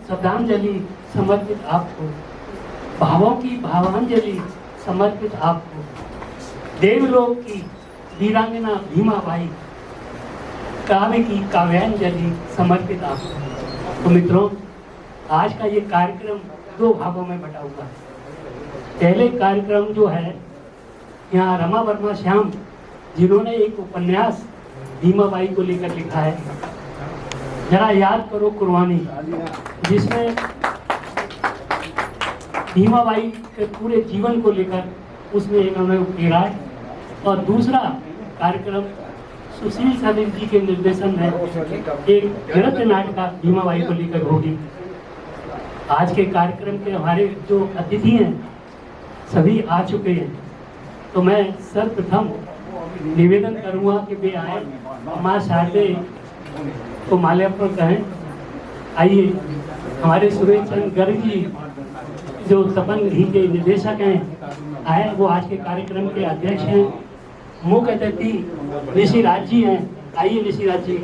श्रद्धांजलि समर्पित आपको, भावों की भावांजलि समर्पित आपको, देवलोक की वीरांगना भीमाबाई, काव्य की काव्यांजलि समर्पित आपको। तो मित्रों, आज का ये कार्यक्रम दो भागों में बटा हुआ है। पहले कार्यक्रम जो है, यहाँ रमा वर्मा श्याम जिन्होंने एक उपन्यास भीमाबाई को लेकर लिखा है, जरा याद करो कुर्बानी, जिसमें भीमाबाई के पूरे जीवन को लेकर उसमें इन्होंने उकेरा है। और दूसरा कार्यक्रम सुशील सदन जी के निर्देशन में एक नृत्य नाटिका भीमाबाई को लेकर होगी। आज के कार्यक्रम के हमारे जो अतिथि हैं सभी आ चुके हैं, तो मैं सर्वप्रथम निवेदन करूंगा कि वे आए, माँ शारदे को माल्यार्पण करें। आइए, हमारे सुरेश चंद्र गर्ग जी जो तपन घी के निदेशक हैं आए, वो आज के कार्यक्रम के अध्यक्ष हैं। मुख्य अतिथि ऋषि राज जी हैं, आइए ऋषि राज जी।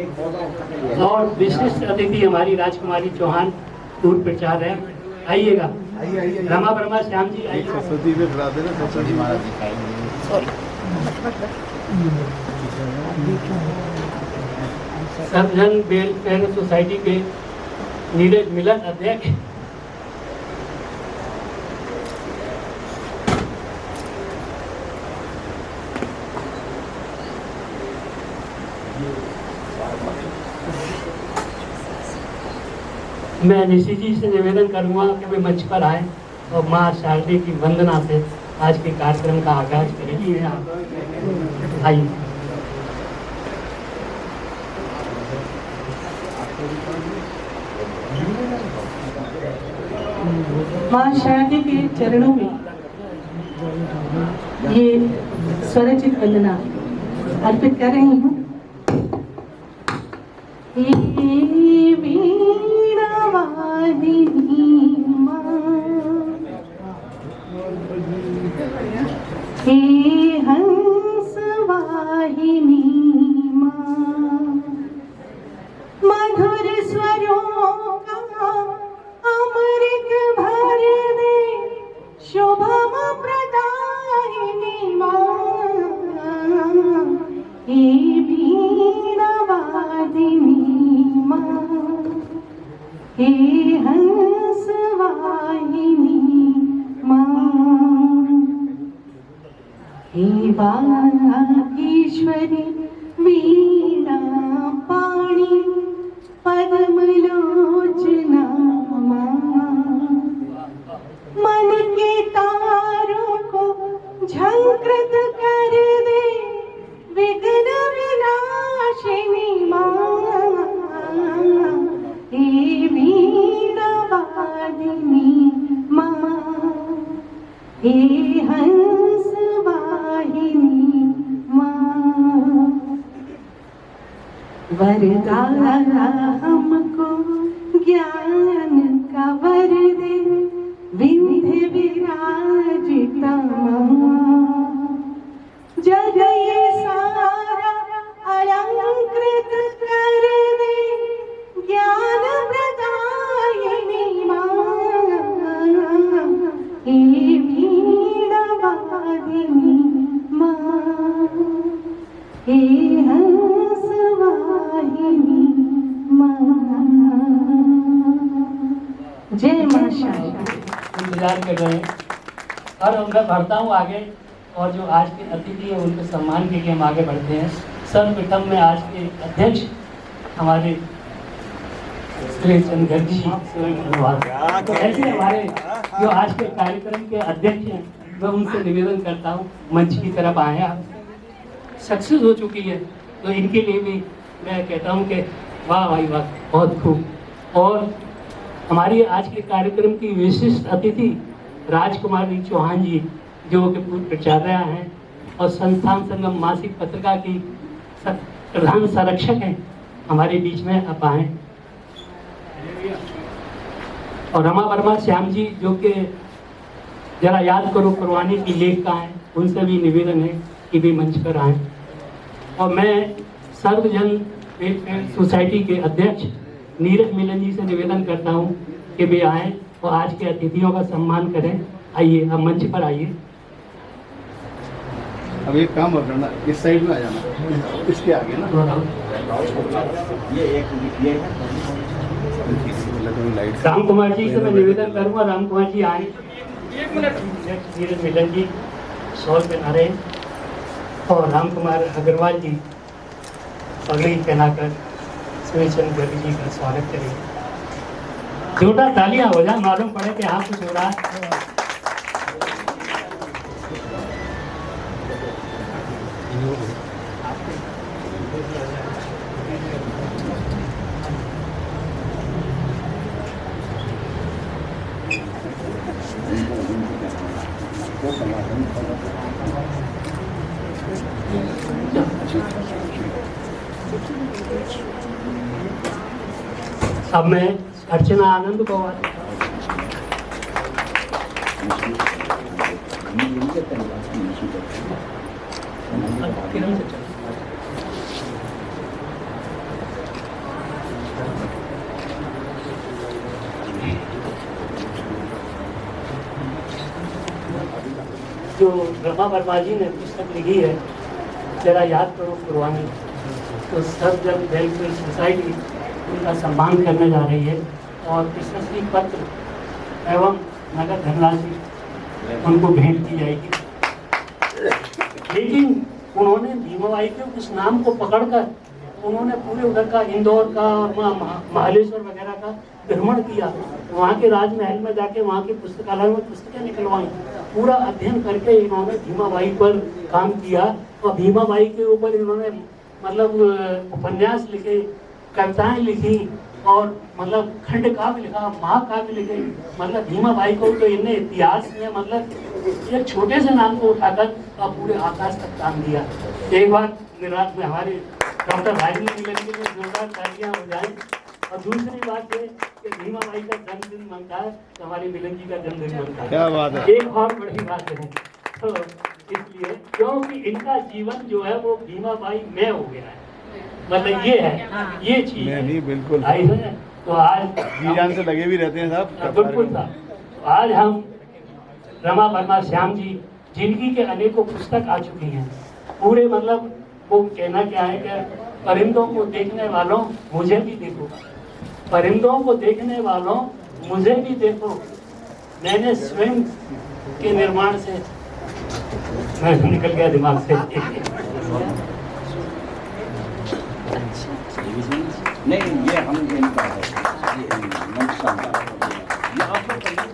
और विशिष्ट अतिथि हमारी राजकुमारी चौहान दूर प्रचार है, आइएगा। रमा वर्मा श्याम जी आइए। सर्वजन वेलफेयर सोसाइटी के नीरज मिलन अध्यक्ष, मैं ऋषि जी से निवेदन करूंगा कि वे मंच पर आए और माँ शारदे की वंदना से आज के कार्यक्रम का आगाज करेंगे। आइए। माँ शारदे के चरणों में ये स्वरचित वंदना अर्पित कर रही हूँ। हे हंस वाहिनी माँ, मधुर स्वरों का अमृत भर दे, शोभम प्रदायिनी माँ। हे वीणा वादिनी माँ, हे हंस वाहिनी माँ, हे वागीश्वरी वीणा पाणी पद्मलोचना माँ। मन के तारों को झंकृत कर दे, विघ्न विनाशिनी माँ। हे वीणा वादिनी माँ, हे हंस वाहिनी माँ। वरदाना हमको ज्ञान का वर दे, विंध्य विराजिता माँ। जग ये सारा अलंकृत कर दे, ज्ञान प्रदायिनी माँ। हे वीणा वादिनी माँ, हे हंस वाहिनी माँ। जय माँ शारदा। इंतजार कर रहे हैं और मैं बढ़ता हूँ आगे, और जो आज के अतिथि हैं उनके सम्मान के लिए हम आगे बढ़ते हैं। सर्वप्रथम में आज के अध्यक्ष हमारे सुरेश चंद्र गर्ग जी, तो ऐसे हमारे जो आज के कार्यक्रम के अध्यक्ष हैं, मैं उनसे निवेदन करता हूँ मंच की तरफ आए। आप सक्सेस हो चुकी है, तो इनके लिए भी मैं कहता हूँ कि वाह भाई वाह, बहुत खूब। और हमारी आज के कार्यक्रम की विशिष्ट अतिथि राजकुमारी चौहान जी, जो कि पूर्व प्राचार्य हैं और संस्थान संगम मासिक पत्रिका की प्रधान संरक्षक हैं, हमारे बीच में अब आए। और रमा वर्मा श्याम जी, जो कि जरा याद करो कुर्बानी की लेखिका हैं, उनसे भी निवेदन है कि वे मंच पर आएँ। और मैं सर्वजन वेलफेयर सोसाइटी के अध्यक्ष नीरज मिलन जी से निवेदन करता हूँ कि वे आए और आज के अतिथियों का सम्मान करें। आइए, अब मंच पर आइए। अब एक काम और करना, इस साइड में आ जाना, इसके आगे ना। राम कुमार जी से मैं निवेदन करूंगा, राम कुमार जी आए। नीरज मिलन जी शॉल पहना रहे और राम कुमार अग्रवाल जी पगड़ी पहनाकर सूर्यचंद्र गर्ग जी का स्वागत करेंगे। जोरदार तालियां हो जाए, मालूम पड़े कि हाँ कुछ हो रहा है। अब मैं अर्चना आनंद को जो रमा वर्मा जी ने पुस्तक लिखी है, जरा याद करो पुरवानी, तो सर्वजन वेलफेयर सोसाइटी उनका सम्मान करने जा रही है और प्रशस्ति पत्र एवं नगद धनराशि उनको भेंट की जाएगी। लेकिन उन्होंने भीमाबाई के उस नाम को पकड़कर उन्होंने पूरे उधर का इंदौर का महालेश्वर वगैरह का भ्रमण किया, वहाँ के राजमहल में जाके वहाँ के पुस्तकालय में पुस्तकें निकलवाई, पूरा अध्ययन करके इन्होंने भीमाबाई पर काम किया और भीमाबाई के ऊपर इन्होंने मतलब उपन्यास लिखे, कविताएं लिखी और मतलब खंड काव्य लिखा, महाकाव्य लिखे। मतलब भीमाबाई को तो इन्हें इतिहास में मतलब एक छोटे से नाम को उठाकर और पूरे आकाश तक काम दिया। एक बार गुजरात में हमारे डॉक्टर राजेंद्र मिलन के लिए जोरदार तालियां हो जाएं। और दूसरी बात है कि भीमाबाई का जन्मदिन मनता है तो हमारे मिलन जी का जन्मदिन मनता है। क्या बात है। एक और बड़ी बात है, तो इसलिए क्योंकि इनका जीवन जो है वो भीमाबाई में हो गया है, मतलब ये है, ये चीज नहीं बिल्कुल है। तो आज जी जान से लगे भी रहते हैं साहब। बिल्कुल साहब, तो आज हम रमा वर्मा श्याम जी जिनकी के अनेकों पुस्तक आ चुकी हैं, पूरे मतलब वो कहना क्या है कि परिंदों को देखने वालों मुझे भी देखो, परिंदों को देखने वालों मुझे भी देखो, मैंने स्वयं के निर्माण से मैं निकल गया दिमाग से। नहीं, ये हम इनका है, ये नक्शा ये आप लोग करिए।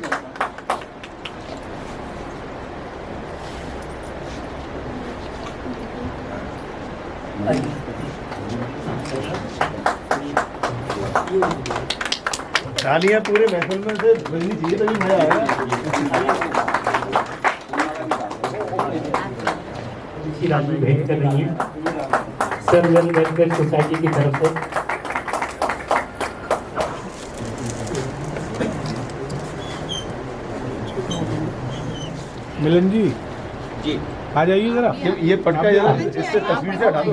तालियां पूरे महफिल में से बजनी चाहिए तभी मजा आएगा। राशि भेंट कर रही है सर्वजन वेलफेयर सोसाइटी की तरफ से। मिलन जी जी आ जाइए जरा, ये पटका जरा इससे तस्वीर से हटा दो।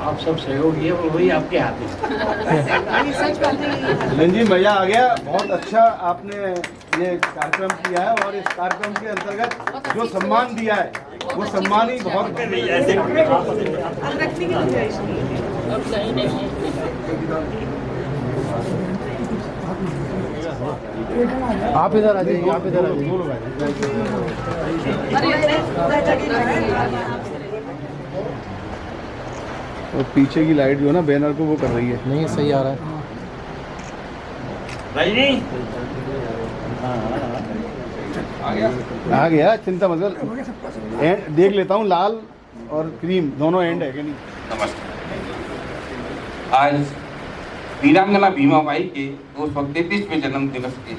आप सब सहयोगी है, वही आपके हाथ में। मिलन जी मजा आ गया, बहुत अच्छा आपने ये कार्यक्रम किया है और इस कार्यक्रम के अंतर्गत जो सम्मान दिया है वो सम्मान ही बहुत आप इधर आ जाइए, आप इधर आ जाइए। और पीछे की लाइट जो है ना बैनर को वो कर रही है। नहीं सही आ रहा है। आ गया, चिंता मत कर। एंड देख लेता हूँ, लाल और क्रीम दोनों एंड है कि नहीं। नमस्ते। आज वीरांगना भीमाबाई के 233वें जन्म दिवस के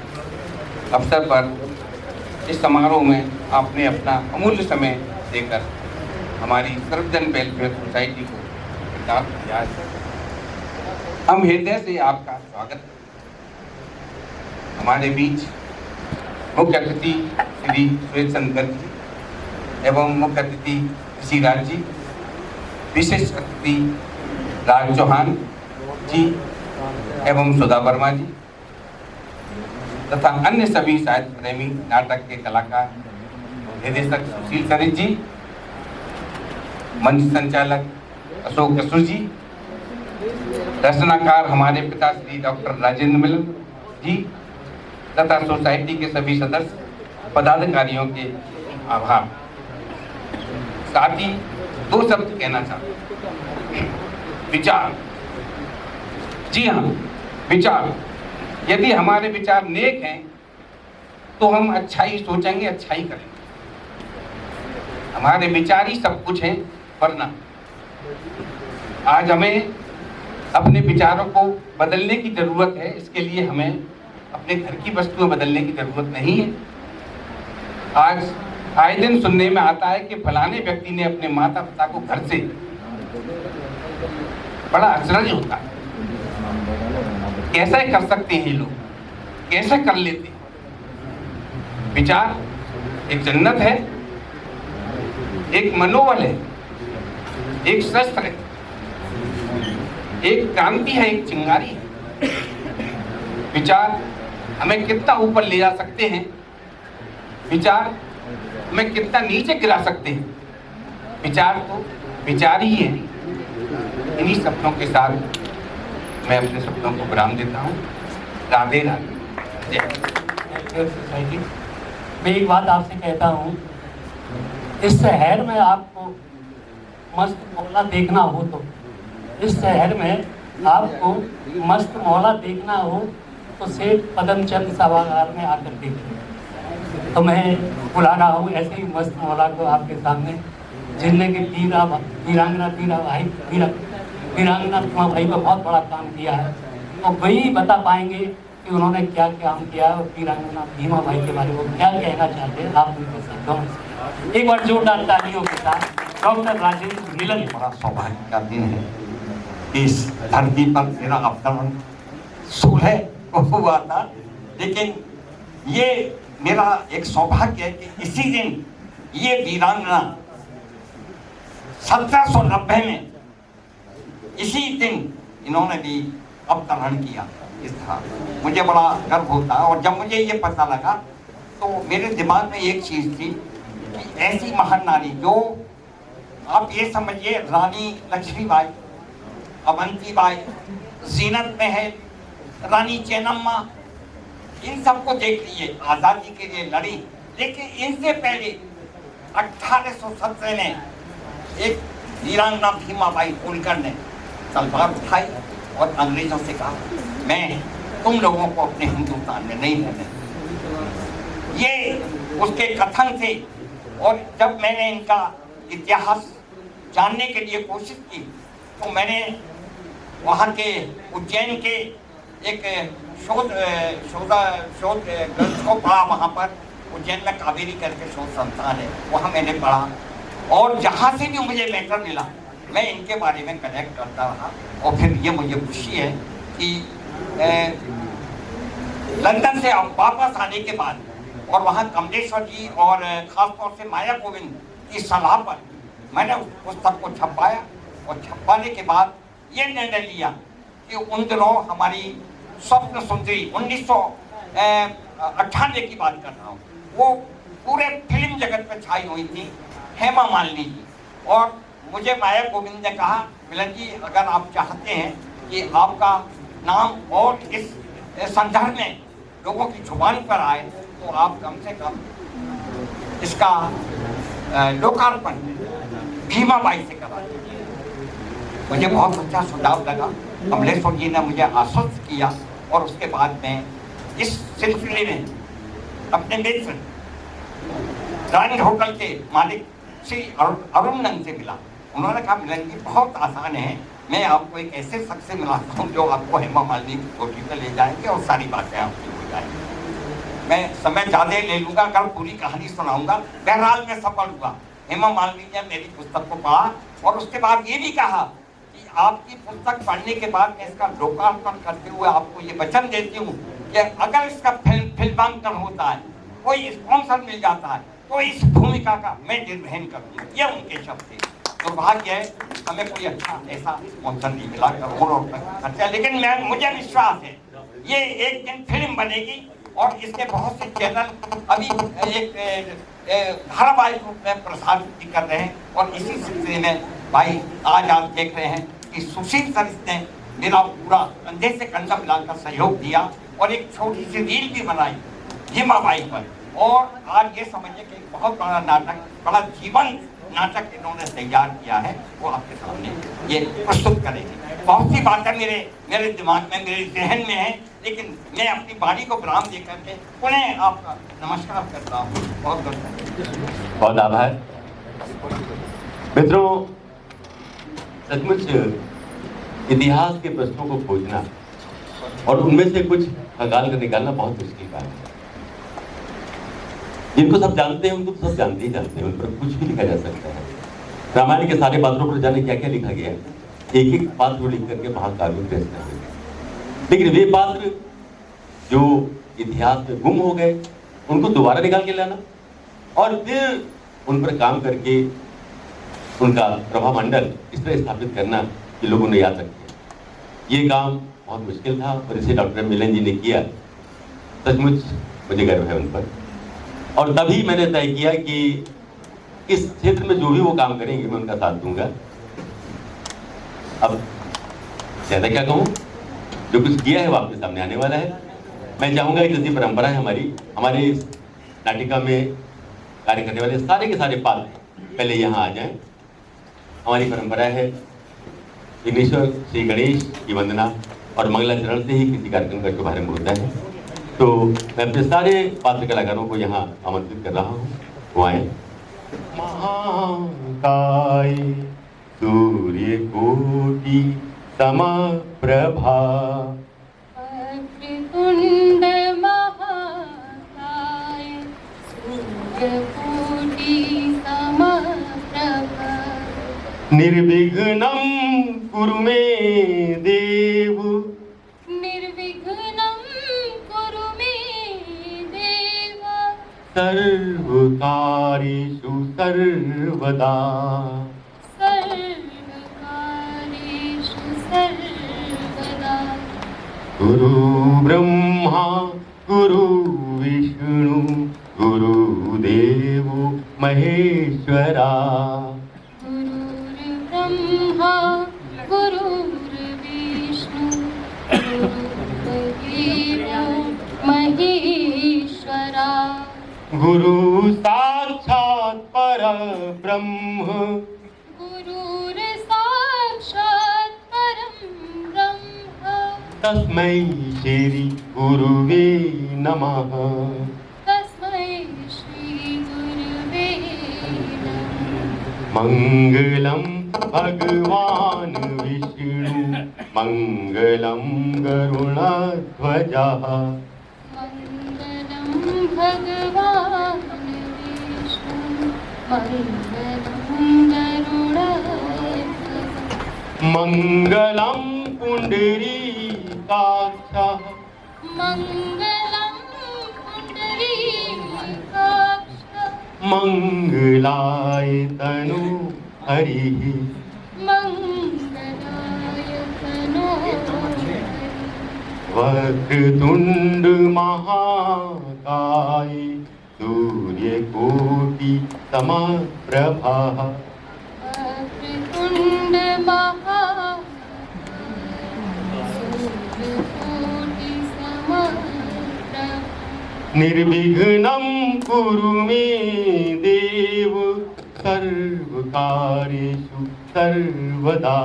अवसर पर इस समारोह में आपने अपना अमूल्य समय देकर हमारी सर्वजन वेलफेयर सोसाइटी को प्रदान किया है। हम हृदय से आपका स्वागत करते हैं। हमारे बीच मुख्य अतिथि श्री सुरेश शंकर जी एवं मुख्य अतिथि ऋषिराज जी, विशेष अतिथि राज चौहान जी एवं सुधा वर्मा जी तथा अन्य सभी साहित्य प्रेमी नाटक के कलाकार, निर्देशक सुशील सरित जी, मंच संचालक अशोक कसुर जी, रचनाकार हमारे पिता श्री डॉक्टर राजेंद्र मिलन जी तथा सोसाइटी के सभी सदस्य पदाधिकारियों के आभार। साथ ही 2 शब्द कहना चाहता हूं। विचार, जी हाँ, विचार। यदि हमारे विचार नेक हैं तो हम अच्छा ही सोचेंगे, अच्छा ही करेंगे। हमारे विचार ही सब कुछ हैं, वरना आज हमें अपने विचारों को बदलने की जरूरत है। इसके लिए हमें अपने घर की वस्तुएं बदलने की जरूरत नहीं है। आज आए दिन सुनने में आता है कि फलाने व्यक्ति ने अपने माता पिता को घर से, बड़ा आश्चर्य होता है, कैसे कर सकते हैं ये लोग, कैसे कर लेते हैं। विचार एक जन्नत है, एक मनोबल है, एक शस्त्र है, एक क्रांति है, एक चिंगारी है। विचार हमें कितना ऊपर ले जा सकते हैं, विचार हमें कितना नीचे गिरा सकते हैं। विचार तो विचार ही है। इन्हीं शब्दों के साथ मैं अपने शब्दों को विराम देता हूँ। राधे राधे। सोसाइटी मैं एक बात आपसे कहता हूँ, इस शहर में आपको मस्त मौला देखना हो तो, इस शहर में आपको मस्त मौला देखना हो तो सेठ पदमचंद सभागार में आकर देखिए। तो मैं बुला रहा हूँ ऐसे ही मस्त मौला को आपके सामने, जिनने के वीरांगना भाई को बहुत बड़ा काम किया है और वही बता पाएंगे कि उन्होंने क्या काम किया है और वीरांगना भीमा भाई के बारे में क्या कहना चाहते हैं। आप उनके साथ एक बार जोरदार तालियों के साथ डॉक्टर राजेंद्र मिलन। बड़ा सौभाग्य का दिन है। इस धरती पर मेरा अवतरण 16 को हुआ था, लेकिन ये मेरा एक सौभाग्य है कि इसी दिन ये वीरांगना 1790 में इसी दिन इन्होंने भी अवतरण किया। इस तरह मुझे बड़ा गर्व होता है। और जब मुझे ये पता लगा तो मेरे दिमाग में एक चीज़ थी कि ऐसी महान नारी, जो आप ये समझिए रानी लक्ष्मीबाई, अवंतीबाई, जीनत महल, रानी चेन्नम्मा, इन सबको देख लीजिए, आज़ादी के लिए लड़ी। लेकिन इनसे पहले 1817 में एक वीरांगना भीमाबाई होलकर ने तलवार उठाई और अंग्रेजों से कहा, मैं तुम लोगों को अपने हिंदुस्तान में नहीं रहने। ये उसके कथन थे। और जब मैंने इनका इतिहास जानने के लिए कोशिश की तो मैंने वहाँ के उज्जैन के एक शोध ग्रंथ को पढ़ा। वहाँ पर उज्जैन में कावेरी करके शोध संस्थान है, वहाँ मैंने पढ़ा। और जहाँ से भी मुझे लेटर मिला मैं इनके बारे में कनेक्ट करता रहा। और फिर ये मुझे खुशी है कि लंदन से वापस आने के बाद और वहाँ कमलेश्वर जी और ख़ासतौर से माया गोविंद की सलाह पर मैंने उस पुस्तक को छपवाया। और छपवाने के बाद ये निर्णय लिया कि उन दिनों हमारी स्वप्न सुंदरी 1998 की बात कर रहा हूँ, वो पूरे फिल्म जगत में छाई हुई थी, हेमा मालिनी जी। और मुझे माया गोविंद ने कहा, मिलन जी अगर आप चाहते हैं कि आपका नाम और इस संदर्भ में लोगों की जुबान पर आए तो आप कम से कम इसका लोकार्पण भीमाबाई से करा दीजिए। मुझे बहुत अच्छा सुझाव लगा। कमलेश्वर जी ने मुझे आश्वस्त किया और उसके बाद में इस सिलसिले में अपने मित्र ग्रैंड होटल के मालिक श्री अरुण नंद से मिला। उन्होंने कहा, मिलन जी बहुत आसान है, मैं आपको एक ऐसे शख्स से मिलाता हूँ जो आपको हेमा मालिनी की कोठी पे ले जाएंगे और सारी बातें आपकी हो जाएंगी। मैं समय ज़्यादा ले लूँगा, कल पूरी कहानी सुनाऊंगा। बहरहाल मैं सफल हुआ। हेमा मालिनी ने मेरी पुस्तक को पढ़ा और उसके बाद ये भी कहा कि आपकी पुस्तक पढ़ने के बाद मैं इसका लोकार्पण करते हुए आपको ये वचन देती हूँ कि अगर इसका फिल्मांकन होता है, कोई स्पॉन्सर मिल जाता है, तो इस भूमिका का मैं निर्वहन करूँगा। ये उनके शब्द थे। दुर्भाग्य है हमें कोई अच्छा ऐसा स्पॉन्सर नहीं मिला करोड़ों खर्चा, लेकिन मुझे विश्वास है ये एक दिन फिल्म बनेगी और इसके बहुत से चैनल अभी एक धारावाहिक रूप में प्रसारित कर रहे हैं। और इसी सिलसिले में भाई आज आप देख रहे हैं कि सुशील सर ने मेरा पूरा कंधे से कंधा मिलाकर सहयोग दिया और एक छोटी सी रील भी बनाई हेमा बाई पर। और आज ये समझिए कि एक बहुत बड़ा नाटक, बड़ा जीवन नाटक इन्होंने तैयार किया है, वो आपके सामने ये प्रस्तुत करेंगे। बहुत सी बातें मेरे दिमाग में, मेरे जहन में है, लेकिन मैं अपनी वाणी को विराम दे करके पुनः आपका नमस्कार करता हूँ। बहुत आभार मित्रों। सचमुच इतिहास के प्रश्नों को खोजना और उनमें से कुछ खंगाल कर निकालना बहुत मुश्किल काम है। जिनको सब जानते हैं उनको तो सब जानते ही जानते हैं, उन पर कुछ भी लिखा जा सकता है। रामायण के सारे पात्रों पर जाने क्या क्या लिखा गया, एक एक पात्र को लिख करके महाकाव्यों की रचना हुई। लेकिन वे पात्र जो इतिहास में गुम हो गए, उनको दोबारा निकाल के लाना और फिर उन पर काम करके उनका प्रभाव मंडल इस तरह स्थापित करना कि लोग उन्हें याद रखें, ये काम बहुत मुश्किल था और इसे डॉक्टर मिलन जी ने किया। सचमुच मुझे गर्व है उन पर। और तभी मैंने तय किया कि इस क्षेत्र में जो भी वो काम करेंगे मैं उनका साथ दूंगा। अब ज्यादा क्या कहूँ, जो कुछ किया है वो आपके सामने आने वाला है। मैं चाहूंगा कि जैसी परंपरा है हमारे इस नाटिका में कार्य करने वाले सारे के सारे पात्र पहले यहाँ आ जाएं। हमारी परंपरा है विघ्नेश्वर श्री गणेश की वंदना और मंगलाचरण से ही किसी कार्यक्रम का शुभारंभ होता है। तो मैं अपने सारे पात्र कलाकारों को यहाँ आमंत्रित कर रहा हूँ, वो आए। महाकाय सूर्य कोटि समप्रभा, वक्रतुंड महाकाय सूर्य कोटि समप्रभा, निर्विघ्नं कुरु मे देव, निर्विघ्नं कुरु मे देव, सर्वकार्येषु सर्वदा, सर्वकार्येषु सर्वदा, गुरु ब्रह्मा गुरु विष्णु गुरुदेवो महेश्वरा, गुरुर्ब्रह्मा गुरुर्विष्णु गुरुदेवो महेश्वरा, गुरु साक्षात् परब्रह्म, गुरुर्साक्षात् परं ब्रह्म, तस्मै श्री गुरुवे नमः, तस्मै श्री गुरुवे नमः। मंगलम भगवान विष्णु मंगलम गरुणध्वजः, मंगलं भगवान् विष्णु मंगलं गरुडध्वजः, मंगलम पुंडरीकाक्षः, मंगलं पुण्डरीकाक्षः, मंगलाय तनु हरिः, मंगलाय तनो हरिः, वक्रतुंड महाकाय सूर्यकोटि समप्रभा, वक्रतुंड महाकाय सूर्यकोटि समप्रभा, निर्विघ्नं कुरु मे देव, सर्वकार्येषु सर्वदा,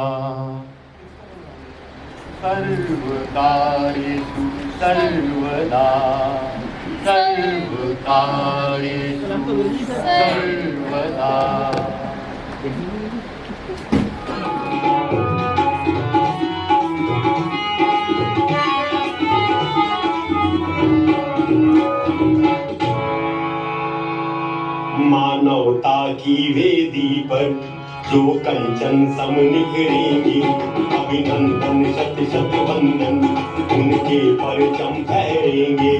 सर्वकार्येषु सर्वदा, सर्वकार्येषु सर्वदा। की वेदी पर जो कंचन सम निखरेंगे, अभिनंदन शत शत वंदन उनके परचम फहरेंगे।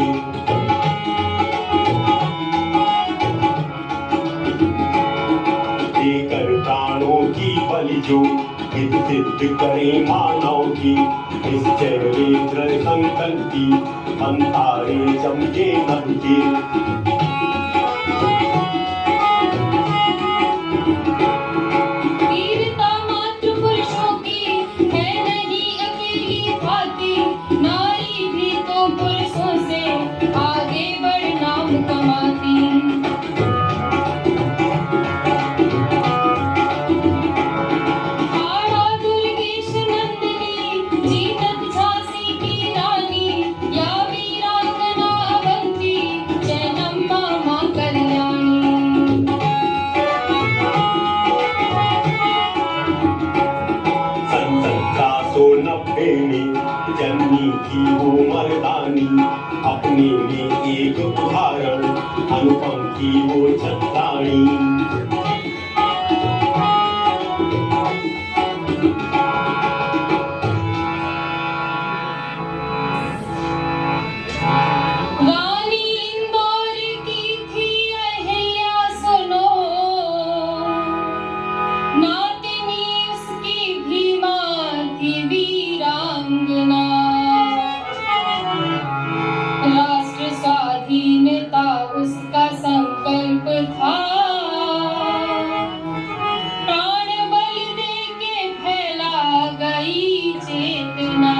देकर प्राणों की बलि जो हित सिद्ध करे मानव की, निश्चय वे दृढ़ संकल्पी अंतारे चमके नभ के। जन्मी थी वो मर्दानी, अपने में एक उदाहरण अनुपम की वो छत्राणी। उसका संकल्प था, प्राण बलि दे के फैला गई चेतना।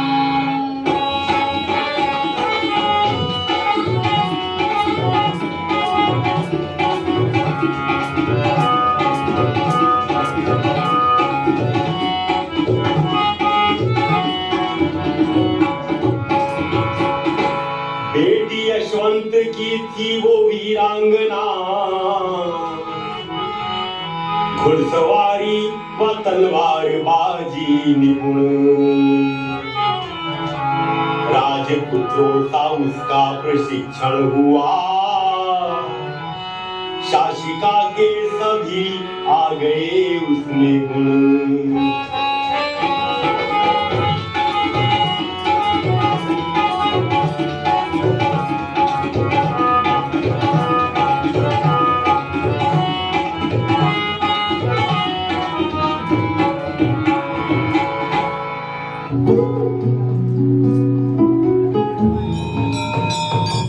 बेटी यशवंत की थी वो वीरांगना, घुड़सवारी व तलवारबाजी निपुण, राजपुत्रों का उसका प्रशिक्षण हुआ, शासिका के सभी आ गए उसमें गुण।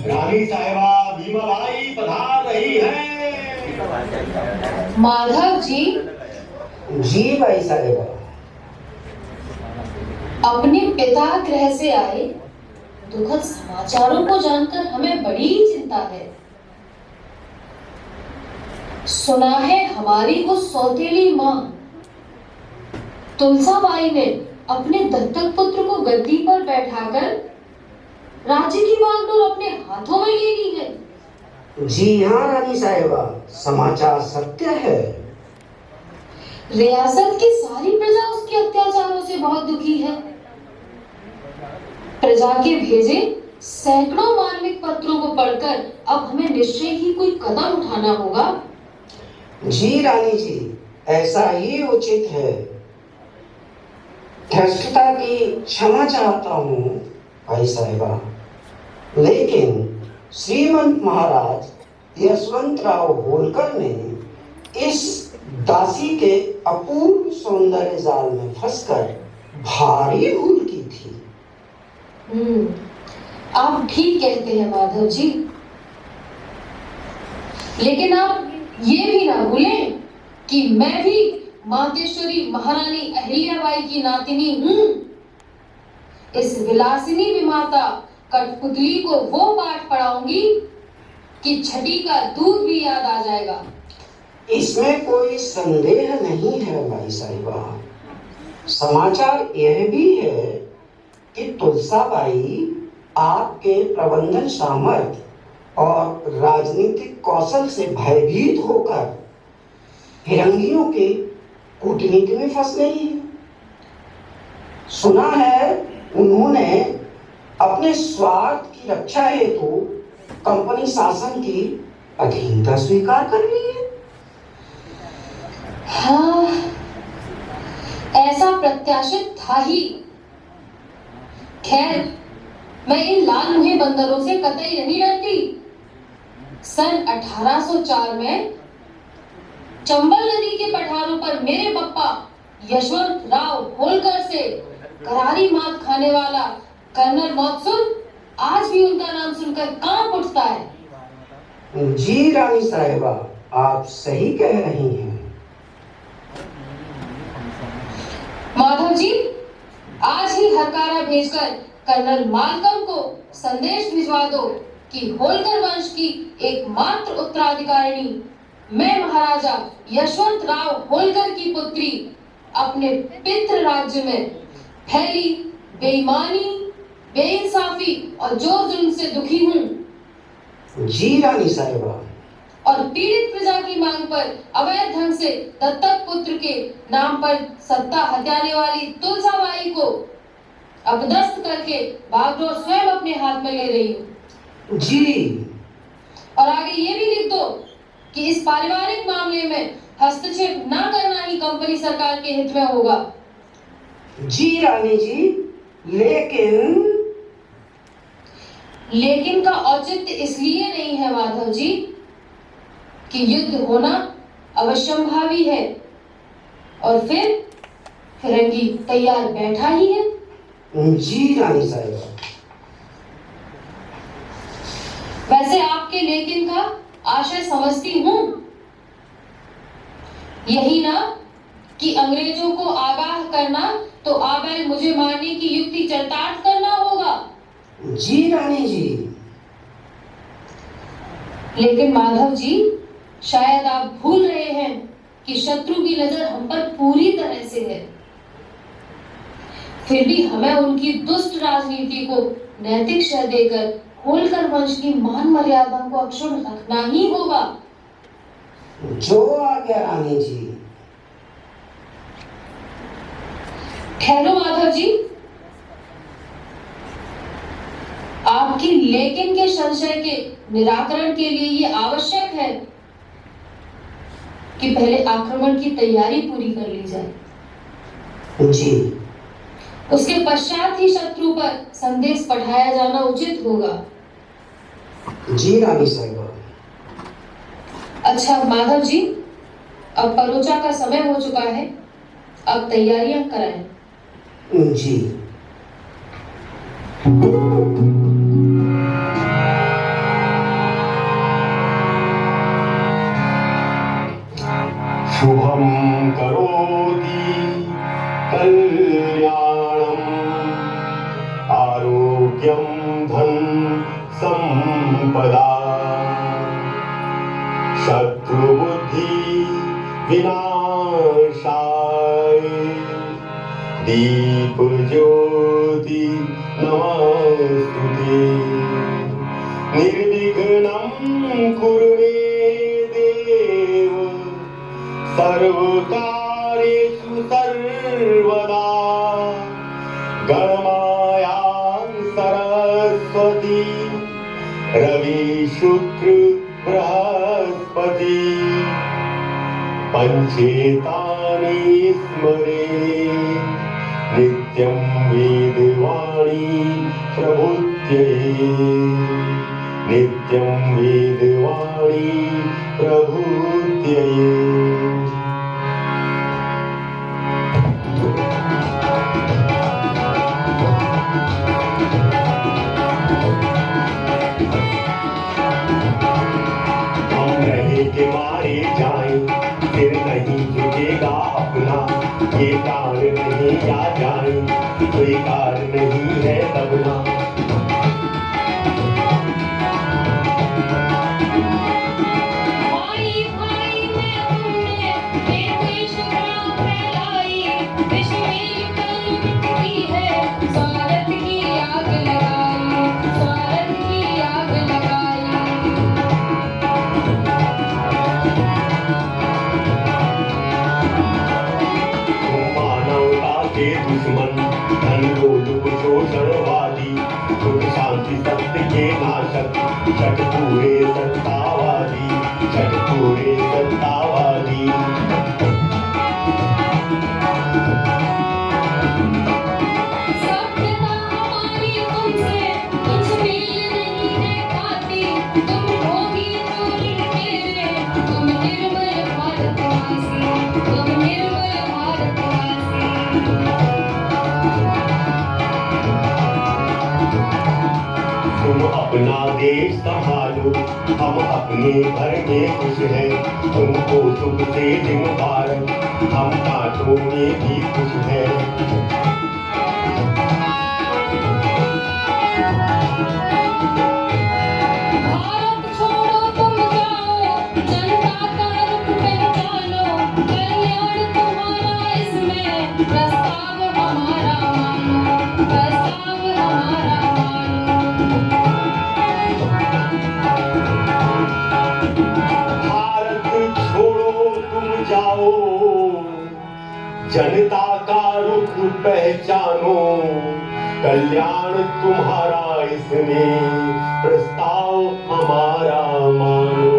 रानी साहिबा भीमाबाई पधार रही हैं। माधव जी। जी भाई साहिबा। अपने पिता गृह से आए दुखद समाचारों को जानकर हमें बड़ी चिंता है। सुना है हमारी उस सौतेली माँ तुलसाबाई ने अपने दत्तक पुत्र को गद्दी पर बैठाकर राज्य की बागडोर अपने हाथों में ले ली है। जी हाँ रानी साहिबा, समाचार सत्य है। रियासत की सारी प्रजा उसके अत्याचारों से बहुत दुखी है। प्रजा के भेजे सैकड़ों मार्मिक पत्रों को पढ़कर अब हमें निश्चय ही कोई कदम उठाना होगा। जी रानी जी, ऐसा ही उचित है। धृष्टता की क्षमा चाहता हूँ भाई साहिबा, लेकिन श्रीमंत महाराज यशवंतराव होलकर ने इस दासी के अपूर्व सौंदर्य जाल में फंसकर भारी भूल की थी। आप ठीक कहते हैं माधव जी, लेकिन आप ये भी ना भूलें कि मैं भी मातेश्वरी महारानी अहिल्याबाई की नातिनी हूँ। इस विलासिनी विमाता कठपुतली को वो पाठ पढ़ाऊंगी कि छठी का दूध भी याद आ जाएगा। इसमें कोई संदेह नहीं है भाई साहिबा। समाचार यह भी है कि तुलसाबाई आपके प्रबंधन सामर्थ्य और राजनीतिक कौशल से भयभीत होकर फिरंगियों के कूटनीति में फंस गई है। सुना है उन्होंने अपने स्वार्थ की रक्षा हेतु कंपनी शासन की अधीनता स्वीकार कर ली है। हाँ, ऐसा प्रत्याशित था ही। खैर, मैं इन लाल मुहे बंदरों से कतई नहीं डरती। सन 1804 में चंबल नदी के पठारों पर मेरे पप्पा यशवंत राव होलकर से करारी मात खाने वाला कर्नल मौत्सुन आज भी उनका नाम सुनकर कांप उठता है। जी रानी साहिबा, आप सही कह रही हैं। माधव जी, आज ही हरकारा भेजकर कर्नल मालकम को संदेश भिजवा दो कि होलकर वंश की एकमात्र उत्तराधिकारिणी मैं महाराजा यशवंत राव होलकर की पुत्री अपने पितृ राज्य में फैली बेईमानी, बेइंसाफी और जोर जुल्म से दुखी हूँ। जी रानी साहिबा। और पीड़ित प्रजा की मांग पर अवैध ढंग से दत्तक पुत्र के नाम पर सत्ता हथियाने वाली तुलसाबाई को अपदस्थ करके बागडोर स्वयं अपने हाथ में ले रही हूँ। जी। और आगे ये भी लिख दो कि इस पारिवारिक मामले में हस्तक्षेप न करना ही कंपनी सरकार के हित में होगा। जी रानी जी, लेकिन का औचित्य इसलिए नहीं है माधव जी कि युद्ध होना अवश्यंभावी है और फिर फिरंगी तैयार बैठा ही है। जी रानी साहिबा। वैसे आपके लेकिन का आशय समझती हूँ। यही ना कि अंग्रेजों को आगाह करना तो आबैल मुझे मारने की युक्ति चरितार्थ करना होगा। जी रानी जी। लेकिन माधव जी, शायद आप भूल रहे हैं कि शत्रु की नजर हम पर पूरी तरह से है। फिर भी हमें उनकी दुष्ट राजनीति को नैतिक शह देकर होलकर वंश की मान मर्यादा को अक्षुण्ण रखना ही होगा। जो आज्ञा रानी जी। ठहरो माधव जी, आपकी लेकिन के संशय के निराकरण के लिए ये आवश्यक है कि पहले आक्रमण की तैयारी पूरी कर ली जाए। जी। उसके पश्चात ही शत्रु पर संदेश पठाया जाना उचित होगा। जी रानी साहिबा। अच्छा माधव जी, अब परोचा का समय हो चुका है, अब तैयारियां कराएं। जी। शुभम करोति कल्याणम आरोग्यम धन संपदा शत्रुबुद्धि विनाशाय दीप ज्योति नमस्तुते निर्विघ्नं कुरु मे देव सर्वकार्येषु सर्वदा गणमायां सरस्वती रवि शुक्र बृहस्पति पंचेतानि स्मरे नित्यं वेदवाणी प्रबुद्धये नित्यं वेदवाणी प्रबुद्धये। के मारे जाए फिर नहीं झुकेगा अपना ये प्राण नहीं आ जाए कोई कार नहीं है दबना। दुश्मन धन लोलुप शोषणवादी सुख शांति सत्य के नाशक छठ पूरे सत्तावादी छठ पूरे सत्तावादी। अपना देश संभालो, हम अपने घर में खुश हैं, तुमको सुख से दिन मुबारक, हम कांटों में भी खुश हैं। जनता का रुख पहचानो, कल्याण तुम्हारा इसमें, प्रस्ताव हमारा मानो।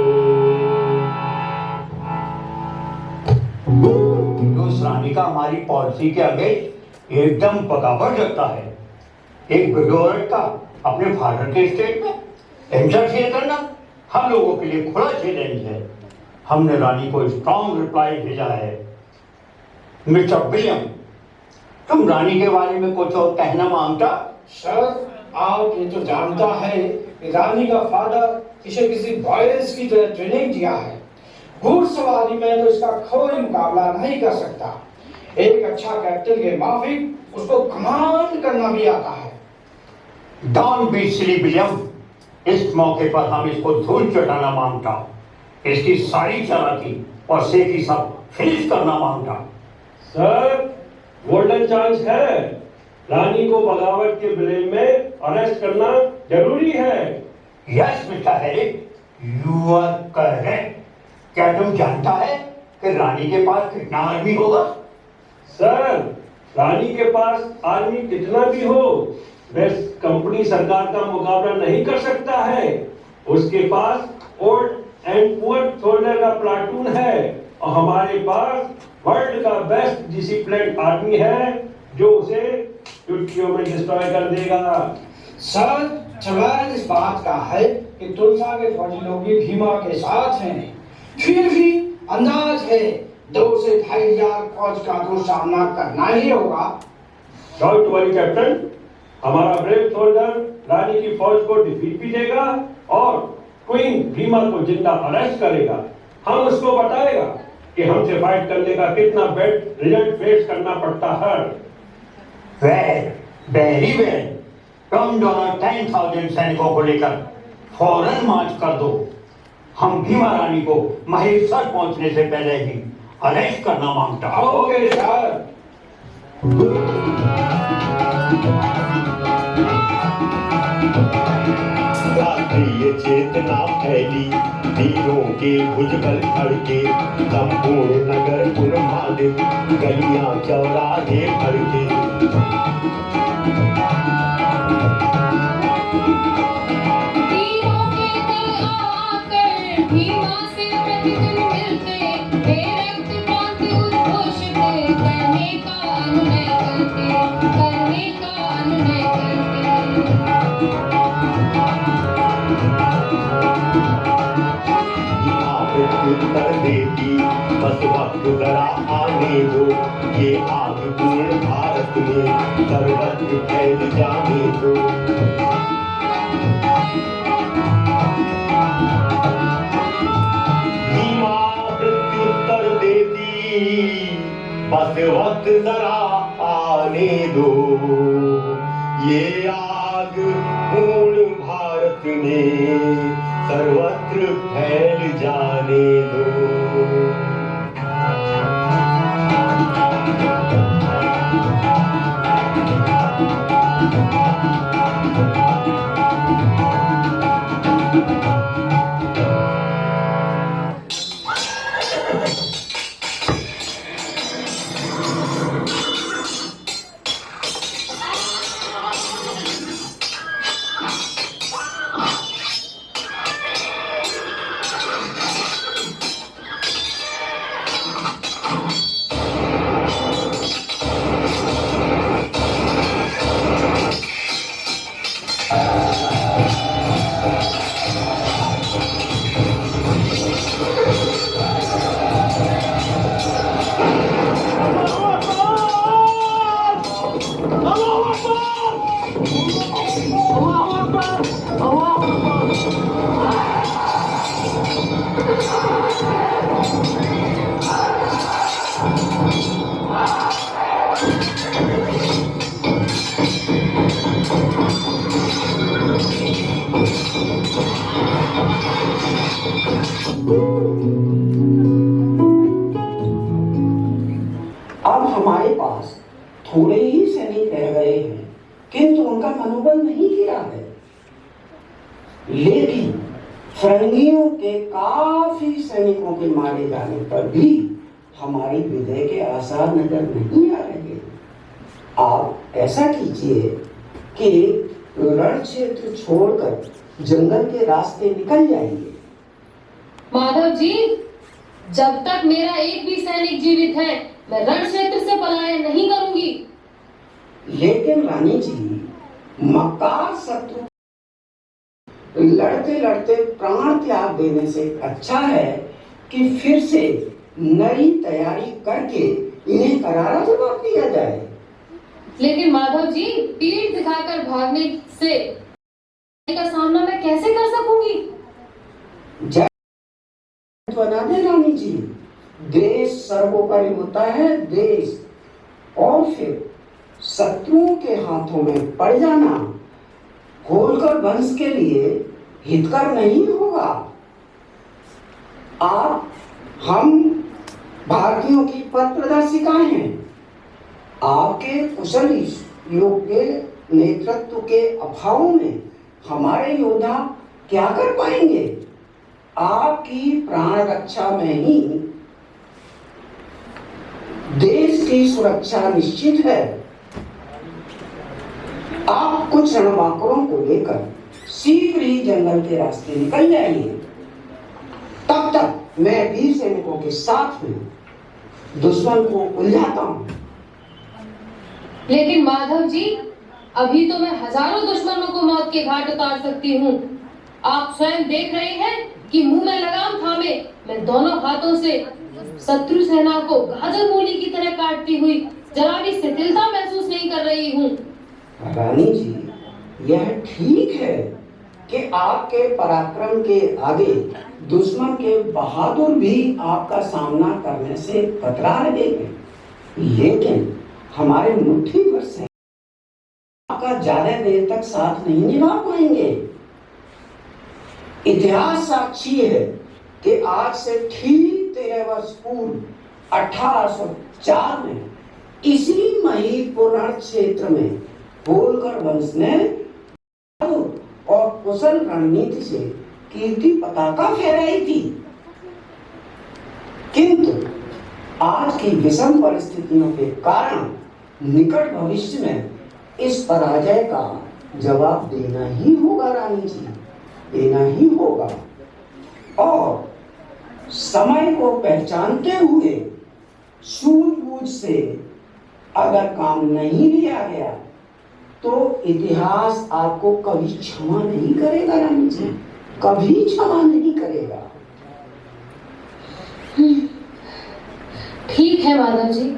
उस रानी का हमारी पॉलिसी के आगे एकदम बगावत लगता है। एक बिडोरट का अपने फादर के स्टेट में इंटरफेयर करना हम लोगों के लिए खुला चैलेंज है। हमने रानी को स्ट्रॉन्ग रिप्लाई भेजा है। मिस्टर विलियम, तुम रानी के बारे में कुछ और कहना मांगता? सर, आप ये तो जानता है कि रानी का फादर इसे किसी वायरस की तरह ट्रेनिंग दिया है। घुड़सवारी में तो इसका कोई मुकाबला नहीं कर सकता। एक अच्छा कैप्टन के माफिक उसको कमांड करना भी आता है। डोंट बी सिली विलियम, इस मौके पर हम इसको धूल चटाना मांगता, इसकी सारी चालाकी और सेठी सब फिनिश करना मांगता। सर, गोल्डन चांस है, रानी को बगावत के ब्लेम में अरेस्ट करना जरूरी है। Yes mister Herrick, you are correct. क्या तुम जानता है कि रानी के पास कितना आदमी होगा? सर, रानी के पास आदमी कितना भी हो, वह कंपनी सरकार का मुकाबला नहीं कर सकता है। उसके पास ओल्ड एंड पुअर सोल्जर का प्लाटून है और हमारे पास वर्ल्ड का बेस्ट डिसिप्लिन आदमी है जो उसे चुटकियों में डिस्ट्रॉय कर देगा। सर, सवाल इस बात का है कि तुलसा के फौजी लोग भी भीमा के साथ हैं। फिर भी अंदाज है 2 से 2,500 फौज का तो सामना करना ही होगा। डोंट वरी कैप्टन, हमारा ब्रेव सोल्जर रानी की फौज को डिफीट भी देगा और क्वीन भीमा को जिंदा अरेस्ट करेगा। हम उसको बताएगा कि हमसे फाइट करने का कितना बेड रिजल्ट फेस करना पड़ता है। वेरी वेल, तुम दोनों 10,000 सैनिकों को लेकर फौरन मार्च कर दो। हम भीमा रानी को महेश्वर पहुंचने से पहले ही अरेस्ट करना मांगता। Okay sir. राष्ट्रीय चेतना फैली, वीरों के भुजबल खड़के, संपूर्ण नगर उन्मादित, गलियां चौराहे भड़के। वीरों के दल आकर भीमा से प्रतिदिन मिलते, वे रक्त क्रांति उद्घोषित करने का अनुनय करते, करने का अनुनय करते। उत्तर देती, बस वक्त जरा आने दो, ये आग पूर्ण भारत में सर्वत्र फैल जाने दो। भीमा प्रत्युत्तर देती, बस वक्त जरा आने दो, ये आग पूर्ण भारत में सर्वत्र फैल जाने दो। अब हमारे पास थोड़े ही सैनिक रह गए हैं, किंतु उनका मनोबल नहीं गिरा है। लेकिन फिरंगियों के काफी सैनिकों के मारे जाने पर भी हमारी विजय के आसार नजर नहीं आ रहे। आप ऐसा कीजिए कि रण क्षेत्र छोड़कर जंगल के रास्ते निकल जाइए। माधव जी, जब तक मेरा एक भी सैनिक जीवित है, मैं रण क्षेत्र से पलायन नहीं करूंगी। लेकिन रानी जी, मक्कार शत्रु लड़ते लड़ते प्राण त्याग देने से अच्छा है कि फिर से नई तैयारी करके इन्हें करारा जवाब दिया जाए। लेकिन माधव जी, पीठ दिखाकर भागने से का सामना मैं कैसे कर सकूंगी? बना दे रानी जी, देश सर्वोपरि होता है देश, और फिर शत्रुओं के हाथों में पड़ जाना होलकर वंश के लिए हितकर नहीं होगा। आप हम भारतीयों की पथ प्रदर्शिकाएं हैं। आपके कुशल योग्य नेतृत्व के अभाव में हमारे योद्धा क्या कर पाएंगे? आपकी प्राण रक्षा में ही देश की सुरक्षा निश्चित है। आप कुछ रणबांकुरों को लेकर शीघ्र ही जंगल के रास्ते निकल जाइए। तब तक मैं वीर सैनिकों के साथ में दुश्मन को उलझाता हूं। लेकिन माधव जी, अभी तो मैं हजारों दुश्मनों को मौत के घाट उतार सकती हूँ। आप स्वयं देख रहे हैं कि मुंह में लगाम थामे मैं दोनों हाथों से शत्रु सेना को गाजर मूली की तरह काटती हुई जरा भी शिथिलता महसूस नहीं कर रही हूँ। रानी जी, यह ठीक है कि आपके पराक्रम के आगे दुश्मन के बहादुर भी आपका सामना करने से कतरा रहे हैं, लेकिन हमारे मुट्ठी भर से आपका ज्यादा देर तक साथ नहीं निभा पाएंगे। इतिहास साक्षी है कि आज से ठीक 13 वर्ष पूर्व 1804 में इसी महिपुर क्षेत्र में होलकर वंश ने और कुशल रणनीति से कीर्ति पताका फहराई थी। किंतु आज की विषम परिस्थितियों के कारण निकट भविष्य में इस पराजय का जवाब देना ही होगा रानी जी, देना ही होगा। और समय को पहचानते हुए सूझबूझ से अगर काम नहीं लिया गया तो इतिहास आपको कभी क्षमा नहीं करेगा रानी जी, कभी क्षमा नहीं करेगा। ठीक है माधव जी,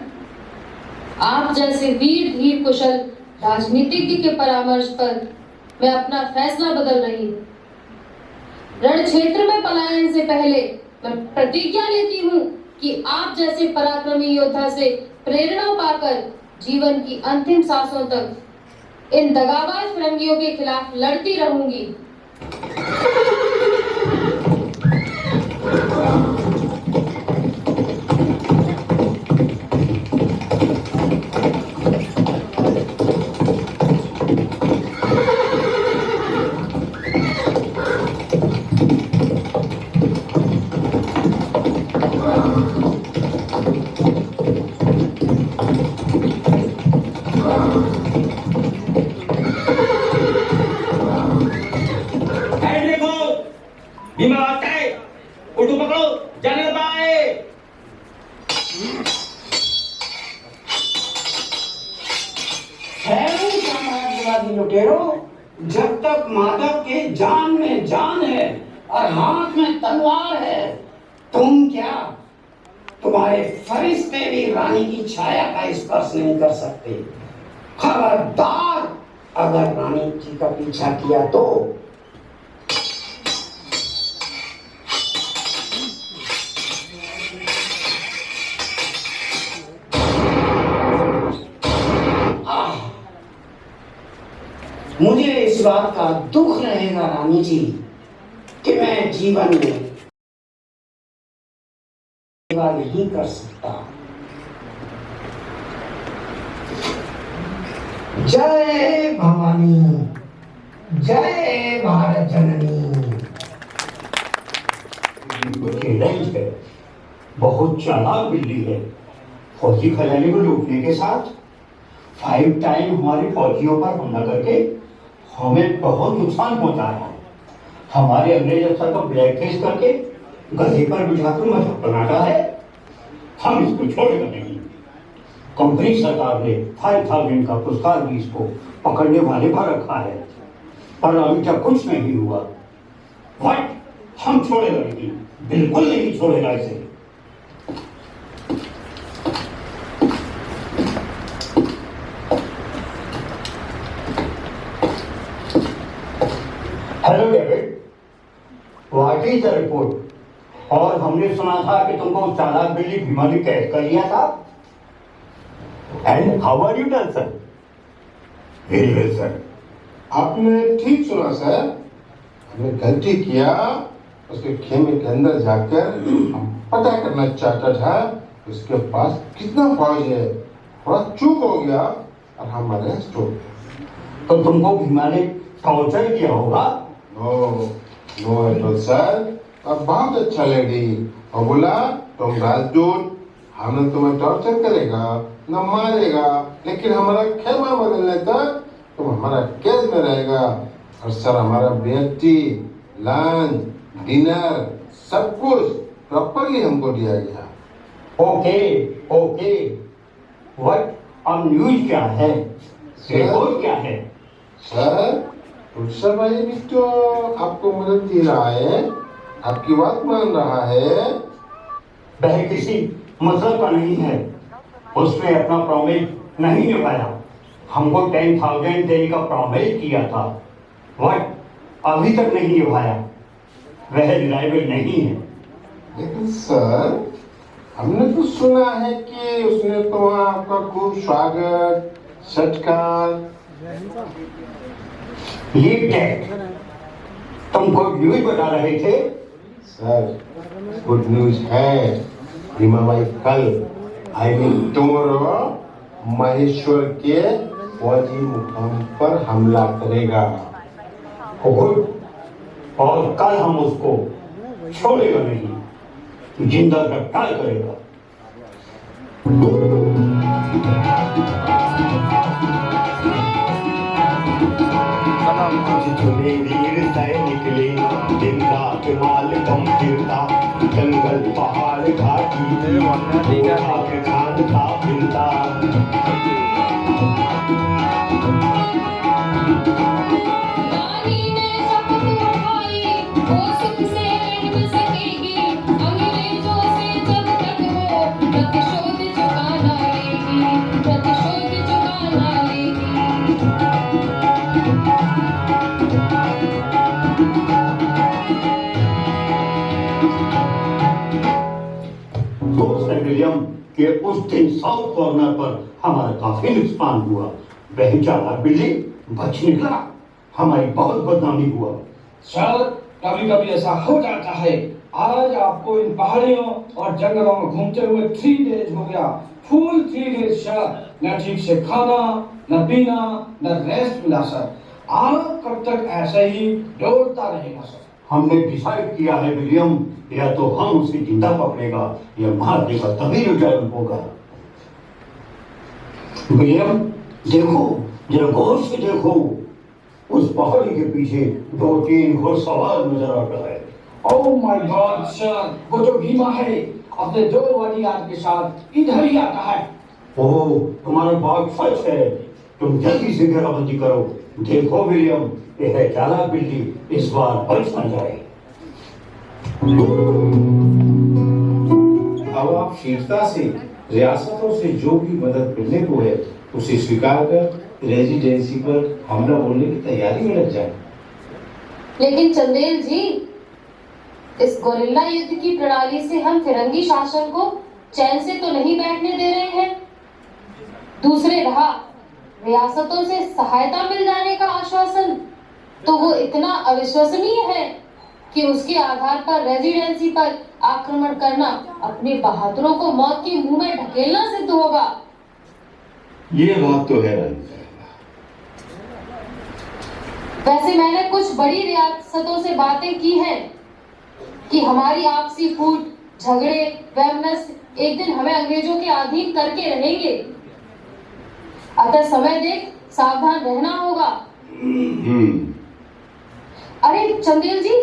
आप जैसे वीर धीर कुशल राजनीतिज्ञ के परामर्श पर मैं अपना फैसला बदल रही हूँ। रण क्षेत्र में पलायन से पहले मैं प्रतिज्ञा लेती हूँ कि आप जैसे पराक्रमी योद्धा से प्रेरणा पाकर जीवन की अंतिम सांसों तक इन दगाबाज फिरंगियों के खिलाफ लड़ती रहूंगी। जब तक माधव के जान में जान है और हाथ में तलवार है, तुम क्या, तुम्हारे फरिश्ते भी रानी की छाया का स्पर्श नहीं कर सकते। खबरदार अगर रानी जी का पीछा किया तो। मुझे इस बात का दुख रहेगा रानी जी कि मैं जीवन में सेवा नहीं कर सकता। जय भवानी, जय भारत जननी। चैलेंज है, बहुत चालाक बिल्ली है। फौजी खजाने को लूटने के साथ 5 टाइम हमारे फौजियों पर हमला करके हमें बहुत नुकसान पहुंचाया है। हमारे अंग्रेज अफसर का ब्लैक फेस करके गधे पर बिठाकर मजाक बनाता है। हम इसको छोड़ेगा नहीं। कंपनी सरकार ने 5000 का पुरस्कार भी इसको पकड़ने वाले पर रखा है, पर अभी तक कुछ नहीं हुआ। व्हाट? हम छोड़ेगा नहीं, बिल्कुल नहीं छोड़ेगा इसे। Hello David, what is the report? और हमने सुना था कि तुमको चालाक बिल्ली भीमा ने कैद कर लिया था। And how are you done sir? Very well sir. आपने ठीक सुना सर। हमने गलती किया, उसके खेमे के अंदर जाकर हम पता करना चाहता था उसके पास कितना फौज है। थोड़ा चूक हो गया और हम अरेस्ट हो गए। तो तुमको भीमा ने टॉर्चर किया होगा? नो सर, अब बहुत अच्छा लेडी और बोला तुम राजदूत, हमने तुम्हें टॉर्चर करेगा न मारेगा, लेकिन हमारा खेमा बदलने तक तुम हमारा केस में रहेगा। और सर हमारा बेटी, लंच, डिनर सब कुछ प्रॉपरली हमको दिया गया। ओके। व्हाट अब न्यूज क्या है? रिपोर्ट क्या है? सर उत्सव भाई भी तो आपको मदद दे रहा है, आपकी बात मान रहा है। वह किसी मतलब का नहीं है। उसने अपना प्रॉमिस नहीं निभाया। हमको 10,000 देने का प्रॉमिस किया था। व्हाट? अभी तक नहीं निभाया। वह रिलायबल नहीं है। लेकिन सर हमने तो सुना है कि उसने तो आपका खूब स्वागत सत्कार। ये डेट तुम गुड न्यूज बता रहे थे? सर गुड न्यूज है। रीमा भाई कल आई मीन टुमारो महेश्वर के फौजी मुकाम पर हमला करेगा। और कल हम उसको छोड़ेगा नहीं, जिंदा गिरफ्तार करेगा। जितने वीर सैनिक ले दिन रात माल कम फिरता, जंगल पहाड़ घाटी खान था फिरता। विलियम के उस दिन साउथ कॉर्नर पर हमारा काफी नुकसान हुआ। वह चालाक बिल्ली बच निकला, हमारी बहुत बदनामी हुआ। सर कभी कभी ऐसा हो जाता है। आज आपको इन पहाड़ियों और जंगलों में घूमते हुए 3 डेज हो गया, फुल 3 डेज सर। न ठीक से खाना, न पीना, न रेस्ट मिला सर। आप कब तक ऐसे ही दौड़ता रहेगा सर? हमने डिसाइड किया है विलियम, या तो हम उसे जिंदा पकड़ेगा या मार देगा, तभी रिटर्न होगा। विलियम देखो, जरा गौर से देखो, उस पहाड़ी के पीछे 2-3 घुड़सवार नजर आ रहा है। ओह माय गॉड सर, वो तो भीमा है, अपने 2 बॉडीगार्ड के साथ इधर ही आता है। ओह, तुम्हारा बात सच है। तुम जल्दी से घेराबंदी करो। देखो विलियम, यह चालाक बिल्ली इस बार बच न जाए। अब आप शीघ्रता से रियासतों से जो भी मदद मिलने को है उसे स्वीकार कर रेजिडेंसी पर हमला बोलने की तैयारी में लग जाए। लेकिन चंदेल जी, इस गोरिल्ला युद्ध की प्रणाली से हम फिरंगी शासन को चैन से तो नहीं बैठने दे रहे हैं। दूसरे रहा रियासतों से सहायता मिल जाने का आश्वासन, तो वो इतना अविश्वसनीय है कि उसके आधार पर रेजिडेंसी पर आक्रमण करना अपने बहादुरों को मौत के मुंह में ढकेलना सिद्ध होगा। ये बात तो है रानी साहब। वैसे मैंने कुछ बड़ी रियासतों से बातें की हैं कि हमारी आपसी फूट, झगड़े, वैमनस्य एक दिन हमें अंग्रेजों के अधीन करके रहेंगे। अतः समय देख सावधान रहना होगा। अरे चंदेल जी,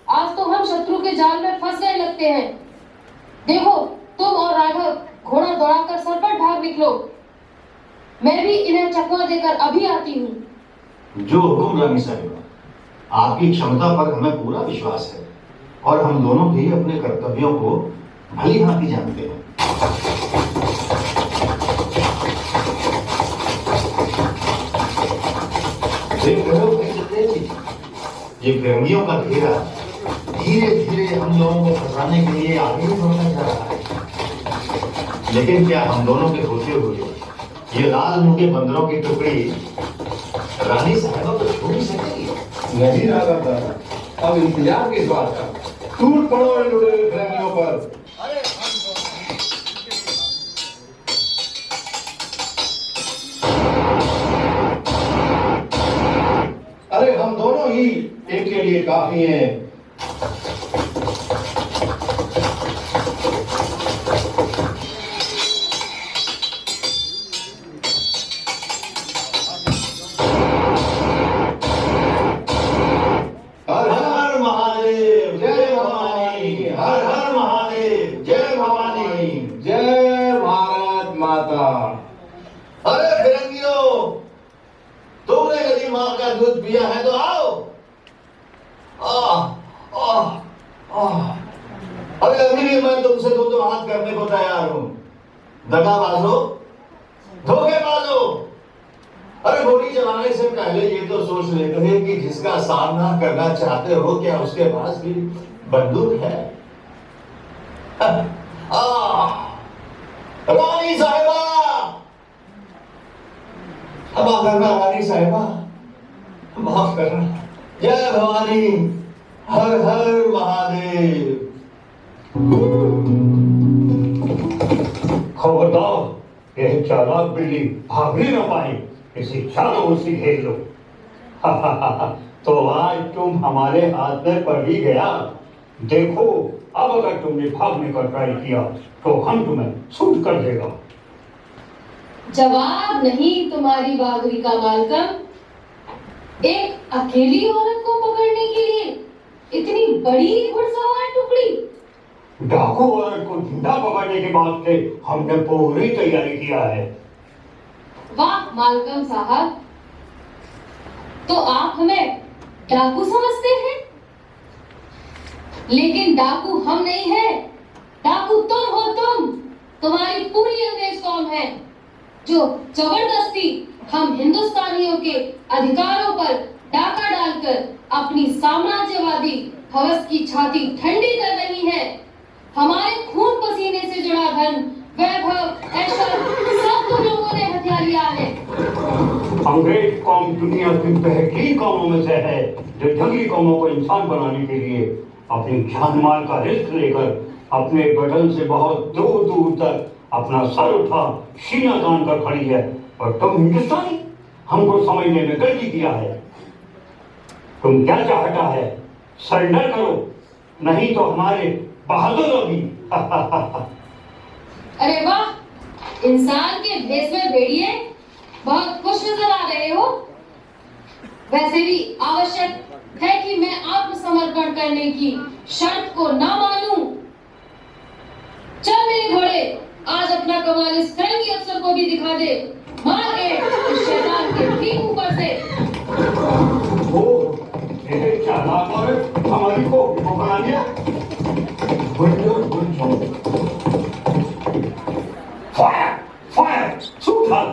आज तो हम शत्रु के जाल में फंस गए लगते हैं। देखो, तुम और राघव घोड़ा दौड़ाकर सरपट भाग निकलो। मैं भी इन्हें चकमा देकर अभी आती हूँ। जो हुकुम रानी साहिबा, आपकी क्षमता पर हमें पूरा विश्वास है और हम दोनों भी अपने कर्तव्यों को भली भांति जानते हैं। देख रहे हो भाई सतेज जी, ये फिरंगियों का घेरा धीरे धीरे हम लोगों को फंसाने के लिए आगे बढ़ता जा रहा है। लेकिन क्या हम दोनों के होते हुए ये लाल मुंह के बंदरों की टुकड़ी रानी साहिबा को छू नहीं सकेगी? नहीं राधा, अब इंतजार किस बात का? टूट पड़ो इन लुटेरे फिरंगियों पर। अरे हम दोनों ही एक के लिए काफी हैं। हर हर महादेव, जय भवानी। हर हर महादेव, जय भवानी। जय भारत माता। अरे फिरंगियों, तुमने यदि माँ का दूध पिया है तो आओ। अरे अभी भी मैं तुमसे दो हाथ करने को तैयार हूँ। दगाबाजो, धोखेबाजो। अरे गोली चलाने से पहले ये तो सोच लेते हैं कि जिसका सामना करना चाहते हो क्या उसके पास भी बंदूक है? रानी साहिबा, माफ करना रानी साहिबा, माफ करना। जय भवानी। हर हर महादेव। खबरदार, यह चालाक बिल्ली भाग भी न पाए, इसे चारों ओर से घेर लो। तो आज तुम हमारे हाथ में पड़ ही गया। देखो, अब अगर तुमने भागने का ट्राई किया तो हम तुम्हें शूट कर देगा। जवाब नहीं तुम्हारी बहादुरी का मालकम। एक अकेली औरत को पकड़ने के लिए इतनी बड़ी घुड़सवार टुकड़ी। डाकू औरत को जिंदा पकड़ने के बाद से हमने पूरी तैयारी किया है। वाह मालकम साहब, तो आप हमें डाकू समझते हैं? लेकिन डाकू हम नहीं हैं, डाकू तुम हो। तुम्हारी पूरी अंग्रेज कौम है जो जबरदस्ती हम हिंदुस्तानियों के अधिकारों पर डाका डालकर अपनी साम्राज्यवादी हवस की छाती ठंडी कर रही है। हमारे खून पसीने से जुड़ा धन, वैभव, ऐश्वर्य सब तुम लोगों ने हथिया लिया है। अंग्रेज कौम दुनिया की पहली कौमों में से है जो जंगली कौमों को इंसान बनाने के लिए अपनी जान माल का रिस्क लेकर अपने बदन से बहुत दूर दूर तक अपना सर उठा सीना तान कर खड़ी है। और तुम हिंदुस्तानी हमको समझने में गलती किया है। तुम क्या चाहता है? सरेंडर करो, नहीं तो हमारे बहादुर होगी। अरे वाह, इंसान के भेष में भेड़िए, बहुत खुश नजर आ रहे हो। वैसे भी आवश्यक है कि मैं आत्मसमर्पण करने की शर्त को ना मानूं। चल मेरे घोड़े, आज अपना कमाल इस फिरंगी अफसर को भी दिखा दे। मार के इस शैतान के ठीक ऊपर से। ये चालाक औरत हमारी को बना दिया। फायर फायर, शूट हर।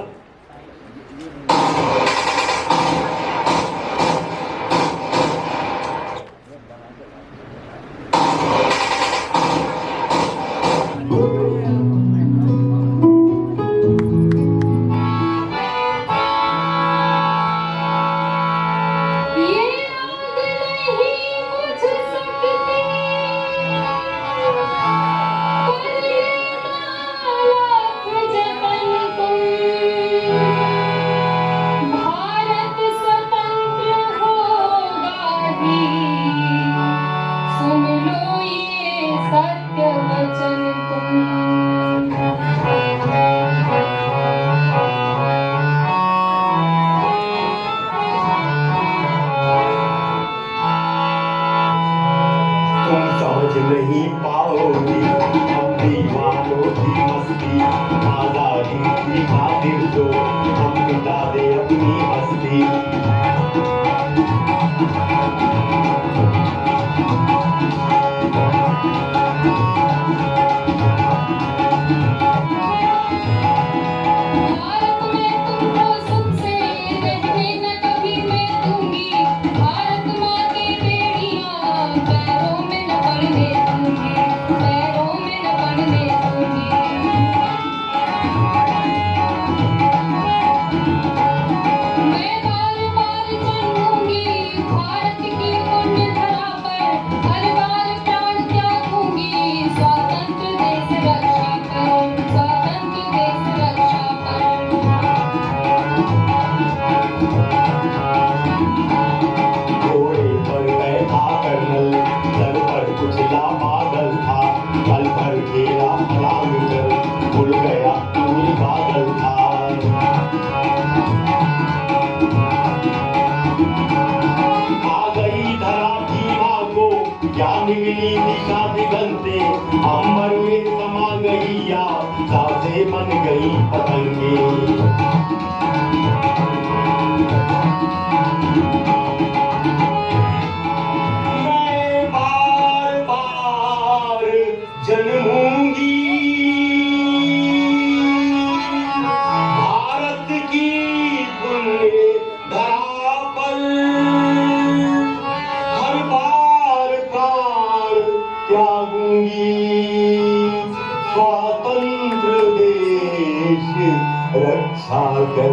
ये आग नहीं बुझ सकती। समझ नहीं पाओगी हम दीवानों की मस्ती, आजादी की खातिर जो हम मिटा दे अपनी हस्ती। अंबर में समा गई या सासे बन गई पतंगे। मैं बार बार जन्मूंगी भारत की पुण्य धरा पर, हर बार प्राण त्यागूंगी स्वतंत्र देश रक्षा कर।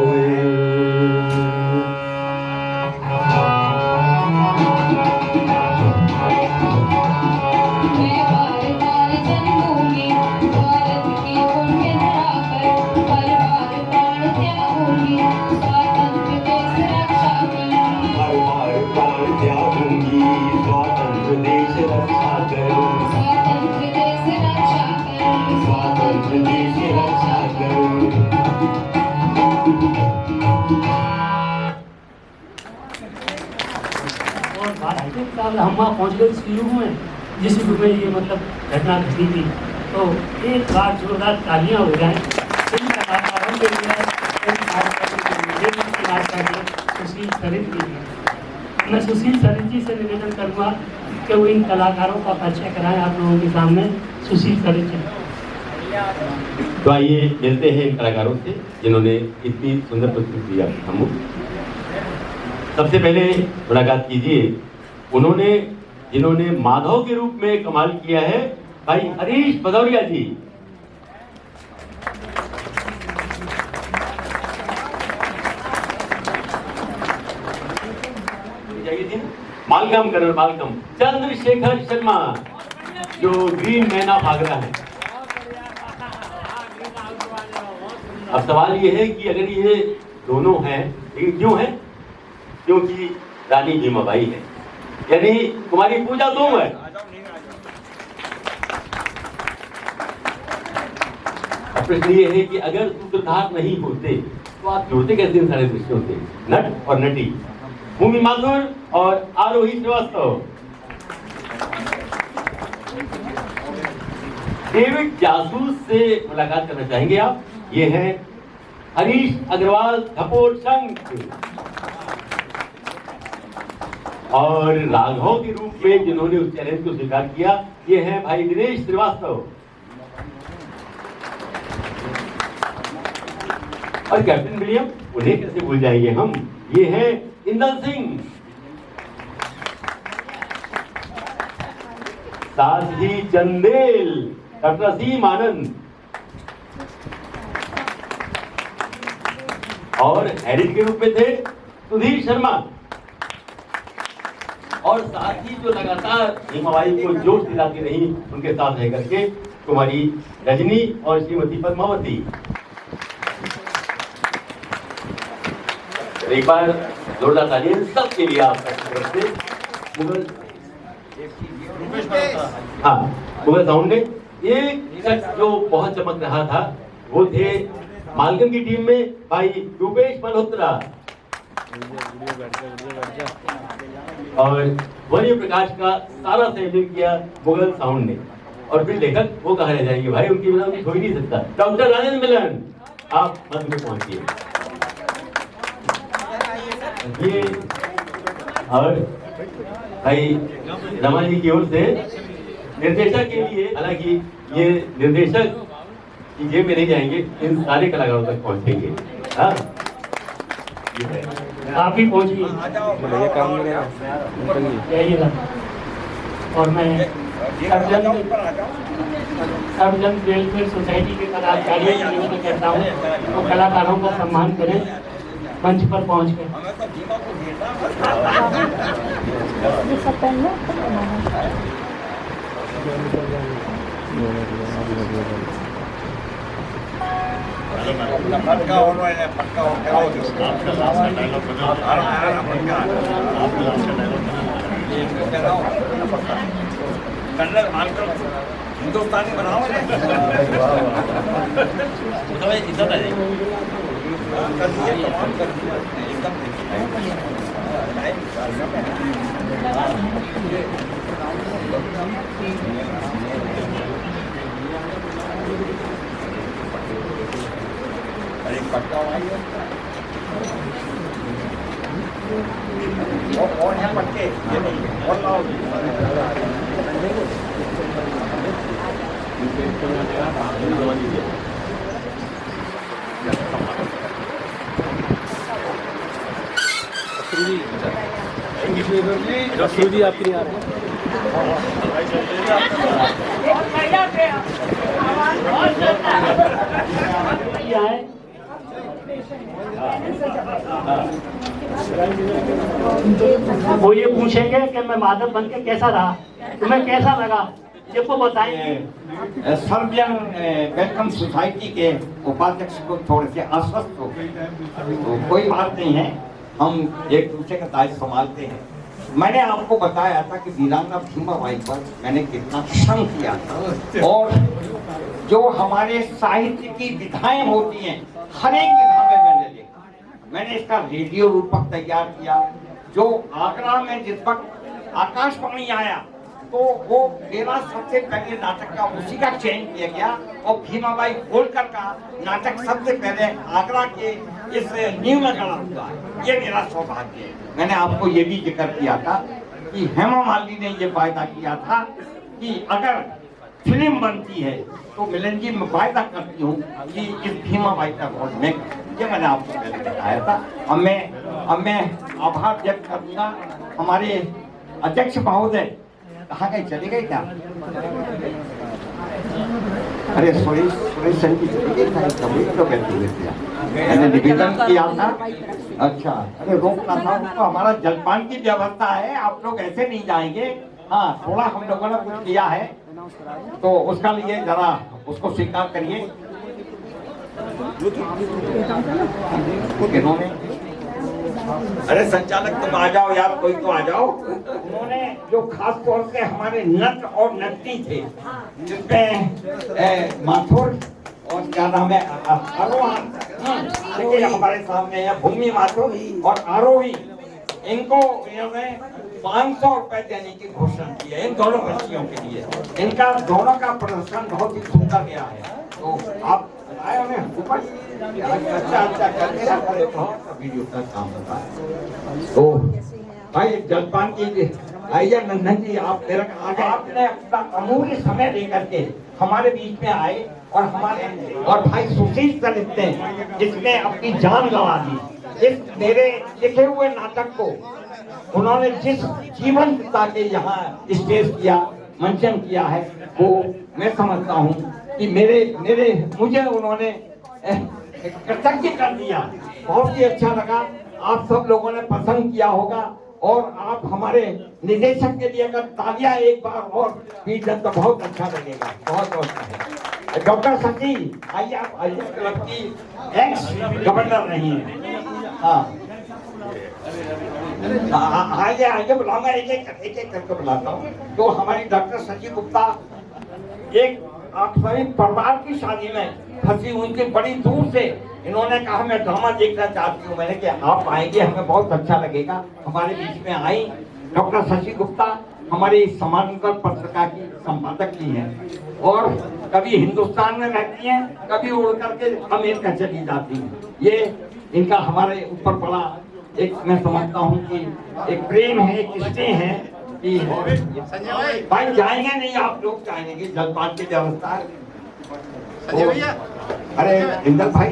हम वहाँ पहुँच गए इस युग में जिस युग में ये मतलब घटना घटी थी। तो एक बार जोरदार तालियां हो जाएं इन कलाकारों के लिए, सुशील सरित के लिए। मैं सुशील सरित जी से निवेदन करूँगा कि वो इन कलाकारों का परिचय कराएं आप लोगों के सामने। सुशील सरित जी। तो आइए मिलते हैं इन कलाकारों से जिन्होंने इतनी सुंदर प्रस्तुति दी हम। सबसे पहले मुलाकात कीजिए उन्होंने जिन्होंने माधव के रूप में कमाल किया है, भाई हरीश भदौरिया जी। मालगम कर्नल मालगम। चंद्रशेखर शर्मा जो ग्रीन मैना भागरा है। अब सवाल ये है कि अगर ये दोनों हैं, लेकिन क्यों है? क्योंकि रानी भीमाबाई है, यानी कुमारी पूजा तुम है। प्रश्न ये है कि अगर सूत्रधार नहीं होते तो आप जोड़ते कैसे इन सारे दृश्य होते? नट और नटी, भूमि माथुर और आरोही श्रीवास्तव। डेविड जासूस से मुलाकात करना चाहेंगे आप। ये है हरीश अग्रवाल धपोट संघ। और राघव के रूप में जिन्होंने उस चैलेंज को स्वीकार किया, ये है भाई दिनेश श्रीवास्तव। और कैप्टन विलियम, उन्हें कैसे भूल जाएंगे हम। ये है इंदल सिंह। साथ ही चंदेल, डॉक्टर असीम आनंद और एडिट के रूप में थे सुधीर शर्मा। और साथ ही जो लगातार भीमाबाई को जोश दिलाती रही उनके साथ रह करके कुमारी रजनी और श्रीमती पद्मावती। एक बार जोरदार तालियां सबके लिए आपका तरफ से। मुगल साउंड ने एक शख्स जो बहुत चमक रहा था वो थे मालगम की टीम में भाई रूपेश मल्होत्रा। और ध्वनि प्रकाश का सारा सहयोग किया मुगल साउंड ने। और फिर लेखक वो कहा रह जाएंगे भाई, उनके बिना कुछ हो ही नहीं सकता। डॉक्टर राजेंद्र मिलन, आप मंच में पहुंचिए। ये और भाई रमा जी की ओर से निर्देशक के लिए, हालांकि ये निर्देशक की जेब में नहीं जाएंगे, इन सारे कलाकारों तक पहुंचेंगे। हाँ आप ही पहुंचिए और मैं सर्वजन वेलफेयर सोसाइटी के पदाधिकारियों की नियुक्ति करता हूँ तो कलाकारों का सम्मान करें मंच पर पहुँच कर। हिंदुस्तानी बनाओ और यहाँ पटके और लाओ जी आपके लिए आ रहे हैं। वो ये पूछेंगे कि मैं माधव बन के कैसा रहा, तुम्हें कैसा लगा, ये को बताएंगे। सर्बियन वेलकम सोसाइटी के उपाध्यक्ष को थोड़े से अस्वस्थ हो गए, तो कोई बात नहीं है, हम एक दूसरे का दायित्व संभालते हैं। मैंने आपको बताया था कि वीरांगना भीमाबाई पर मैंने कितना श्रम किया था, और जो हमारे साहित्य की विधाएं होती हैं, हर एक विधा में मैंने लिखा। मैंने इसका रेडियो रूपक तैयार किया। जो आगरा में जिस वक्त आकाशवाणी आया तो वो मेरा सबसे पहले नाटक का उसी का चयन किया गया, और भीमाबाई होलकर का नाटक सबसे पहले आगरा के इस न्यू में गढ़ा हुआ है। ये मेरा सौभाग्य है। मैंने आपको ये भी जिक्र किया था कि हेमा मालिनी ने ये वायदा किया था कि अगर फिल्म बनती है तो मिलन जी मैं वायदा करती हूँ कि इस भीमाबाई का रोल में, ये मैंने आपको पहले बताया था। अब मैं आभार व्यक्त करूंगा हमारे अध्यक्ष महोदय। कहाँ गए, चले गए क्या? अरे सुरेश सर की चली गई था, तो बैठी हुई थी। मैंने निवेदन किया था। अच्छा, अरे रोकना था उसको। हमारा जलपान की व्यवस्था है, आप लोग ऐसे नहीं जाएंगे। हाँ, थोड़ा हम लोगों ने कुछ किया है तो उसका लिए जरा उसको स्वीकार करिए। इन्होंने, अरे संचालक तुम आ जाओ यार, कोई तो आ जाओ। उन्होंने जो खास तौर से हमारे नट और नटनी थे, जिसमें माथुर और क्या नाम है आरोहण, देखिए हमारे सामने है भूमि माथुर और आरोही। इनको इन्होंने 500 रुपए देने की घोषणा की है इन दोनों बच्चियों के लिए। इनका दोनों का प्रदर्शन बहुत ही सुंदर गया है, तो आप आए हमें ऊपर अच्छा करके वीडियो का काम होता है। तो भाई जलपान की आइए नंदन जी, आप मेरा आगे आपने अपना अमूल्य समय लेकर के हमारे बीच में आए, और भाई सुशील दलित ने जिसने अपनी जान गंवा दी इस मेरे लिखे हुए नाटक को, उन्होंने जिस जीवंतता के यहाँ स्टेज किया, मंचन किया है, वो मैं समझता हूँ कि मुझे उन्होंने कृतज्ञ कर दिया। बहुत ही अच्छा लगा, आप सब लोगों ने पसंद किया होगा, और आप हमारे निदेशक के लिए अगर तालियां एक बार और दीजिए तो बहुत अच्छा लगेगा। बहुत बहुत डॉक्टर सची, आइए आप, आइए, क्लब की एक्स गवर्नर नहीं है। हाँ आइए बुलाऊंगा, एक एक करके बुलाता हूँ। तो हमारी डॉक्टर सची गुप्ता एक आप सभी परिवार की शादी में फंसी हुई थी, बड़ी दूर से इन्होंने कहा मैं ड्रामा देखना चाहती हूँ। मैंने कहा आप आएंगे, हमें बहुत अच्छा लगेगा। हमारे बीच में आई डॉक्टर शशि गुप्ता हमारे समानांतर पत्रिका की संपादक की हैं और कभी हिंदुस्तान में रहती हैं, कभी उड़ करके अमेरिका चली जाती हैं। ये इनका हमारे ऊपर बड़ा एक, मैं समझता हूँ कि एक प्रेम है, एक स्नेह है कि भाई जाएंगे नहीं, आप लोग जाएंगे, जलपान की व्यवस्था है। संजय भैया, अरे इंदर भाई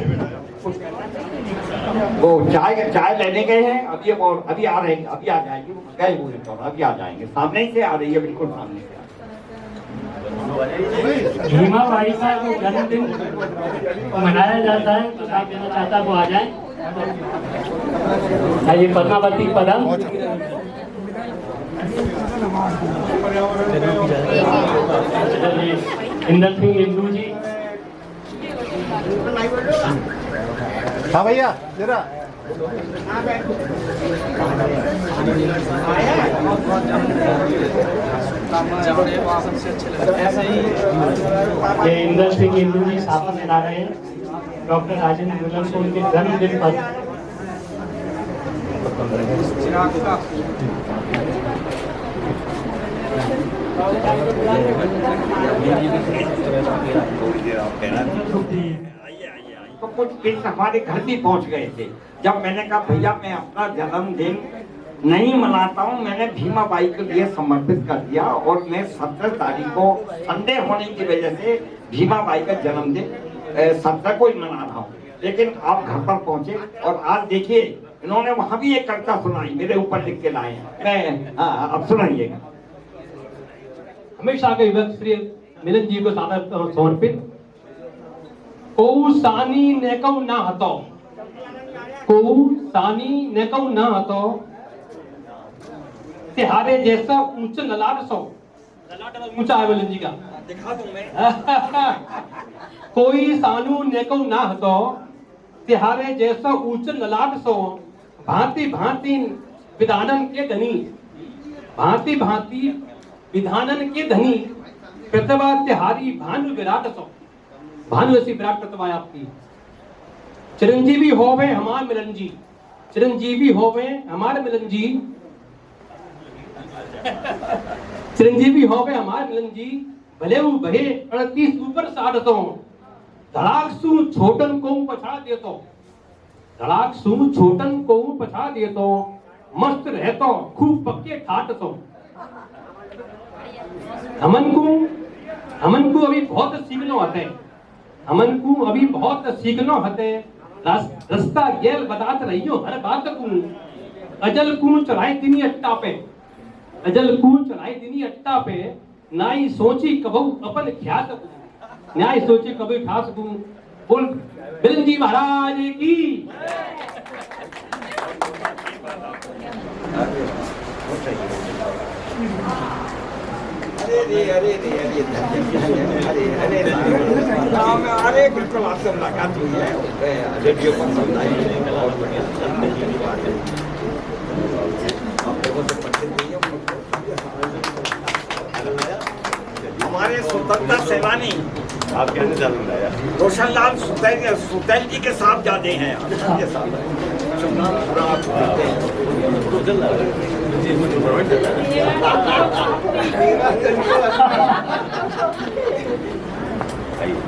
वो चाय लेने गए हैं अभी, और अभी आ रहे हैं, अभी आ जाएंगे, गए हुए तो अभी आ जाएंगे, सामने ही से आ रही है, बिल्कुल सामने से। भीमा बाई का जो जन्मदिन मनाया जाता है तो साथ देना चाहता वो आ जाए। ये पद्मावती पदम इंदर सिंह इंदू जी। हाँ भैया जरा ये इंदर सिंह इंदू जी साथ में ला रहे हैं डॉक्टर राजेंद्र दुल्लन को उनके जन्मदिन पर। तो कुछ दिन हमारे घर भी पहुंच गए थे। जब मैंने कहा भैया मैं अपना जन्मदिन नहीं मनाता हूँ, मैंने भीमा बाई के लिए समर्पित कर दिया और मैं 17 तारीख को संडे होने की वजह से भीमा बाई का जन्मदिन 17 को ही मना रहा हूँ। लेकिन आप घर पर पहुंचे और आज देखिए इन्होंने वहां भी एक कविता सुनाई, मेरे ऊपर लिख के लाए हैं, मैं अब सुनाइएगा। हमेशा के युवक श्री मिलन जी को सादर समर्पित। को सानी नेकौ ना हतो, को सानी नेकौ ना हतो, तिहारे जैसा ऊंचा ललाट सो, ललाट ऊंचा है मिलन जी का, दिखा दूं मैं। कोई सानू नेकौ ना हतो, तिहारे जैसा ऊंचा ललाट सो, भांति भांति विधानन के धनी, भांति भांति विधानन के धनी, प्रतिभा तिहारी भानु विराट सो, भानु ऐसी विराट प्रतिभा है आपकी। चिरंजीवी होवे हमारे मिलन जी, चिरंजीवी होवे हमारे मिलन जी, चिरंजीवी होवे हमारे मिलन जी, भले वो बहे 38 ऊपर 60 धड़ाक सू छोटन को पछा दे तो, धड़ाक सू छोटन को पछा दे तो, मस्त रहतो खूब पक्के ठाट तो। हमन को अभी बहुत सीखनो हते, हमन को अभी बहुत सीखनो हते। रास्ता गेल बतात रहियो हर बात को, अजल को चढ़ाई दिनी अट्टा पे, अजल को चढ़ाई दिनी अट्टा पे, नाई सोची कबहू अपन ख्याल को, न्याय सोची कभी खास को। बोल मिलन जी महाराज की। अरे बिल्कुल आपसे मुलाकात हुई है, रेडियो पर समझाई बहुत बढ़िया। हमारे स्वतंत्रता सेनानी आप कहने चाहूँगा रोशन लाल सुतैल जी के साथ जाते हैं,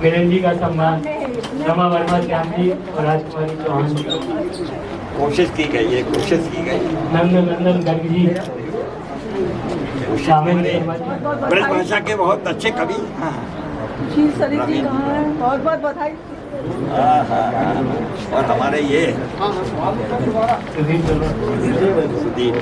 मिलन जी का सम्मान रमा वर्मा श्याम जी और राजकुमारी चौहान जी। कोशिश की गई है, कोशिश की गई। नंदन गर्ग जी शामिल है। ब्रज भाषा के बहुत अच्छे कवि। सरित जी कहाँ है? बहुत बहुत बधाई। और हमारे ये सुधीर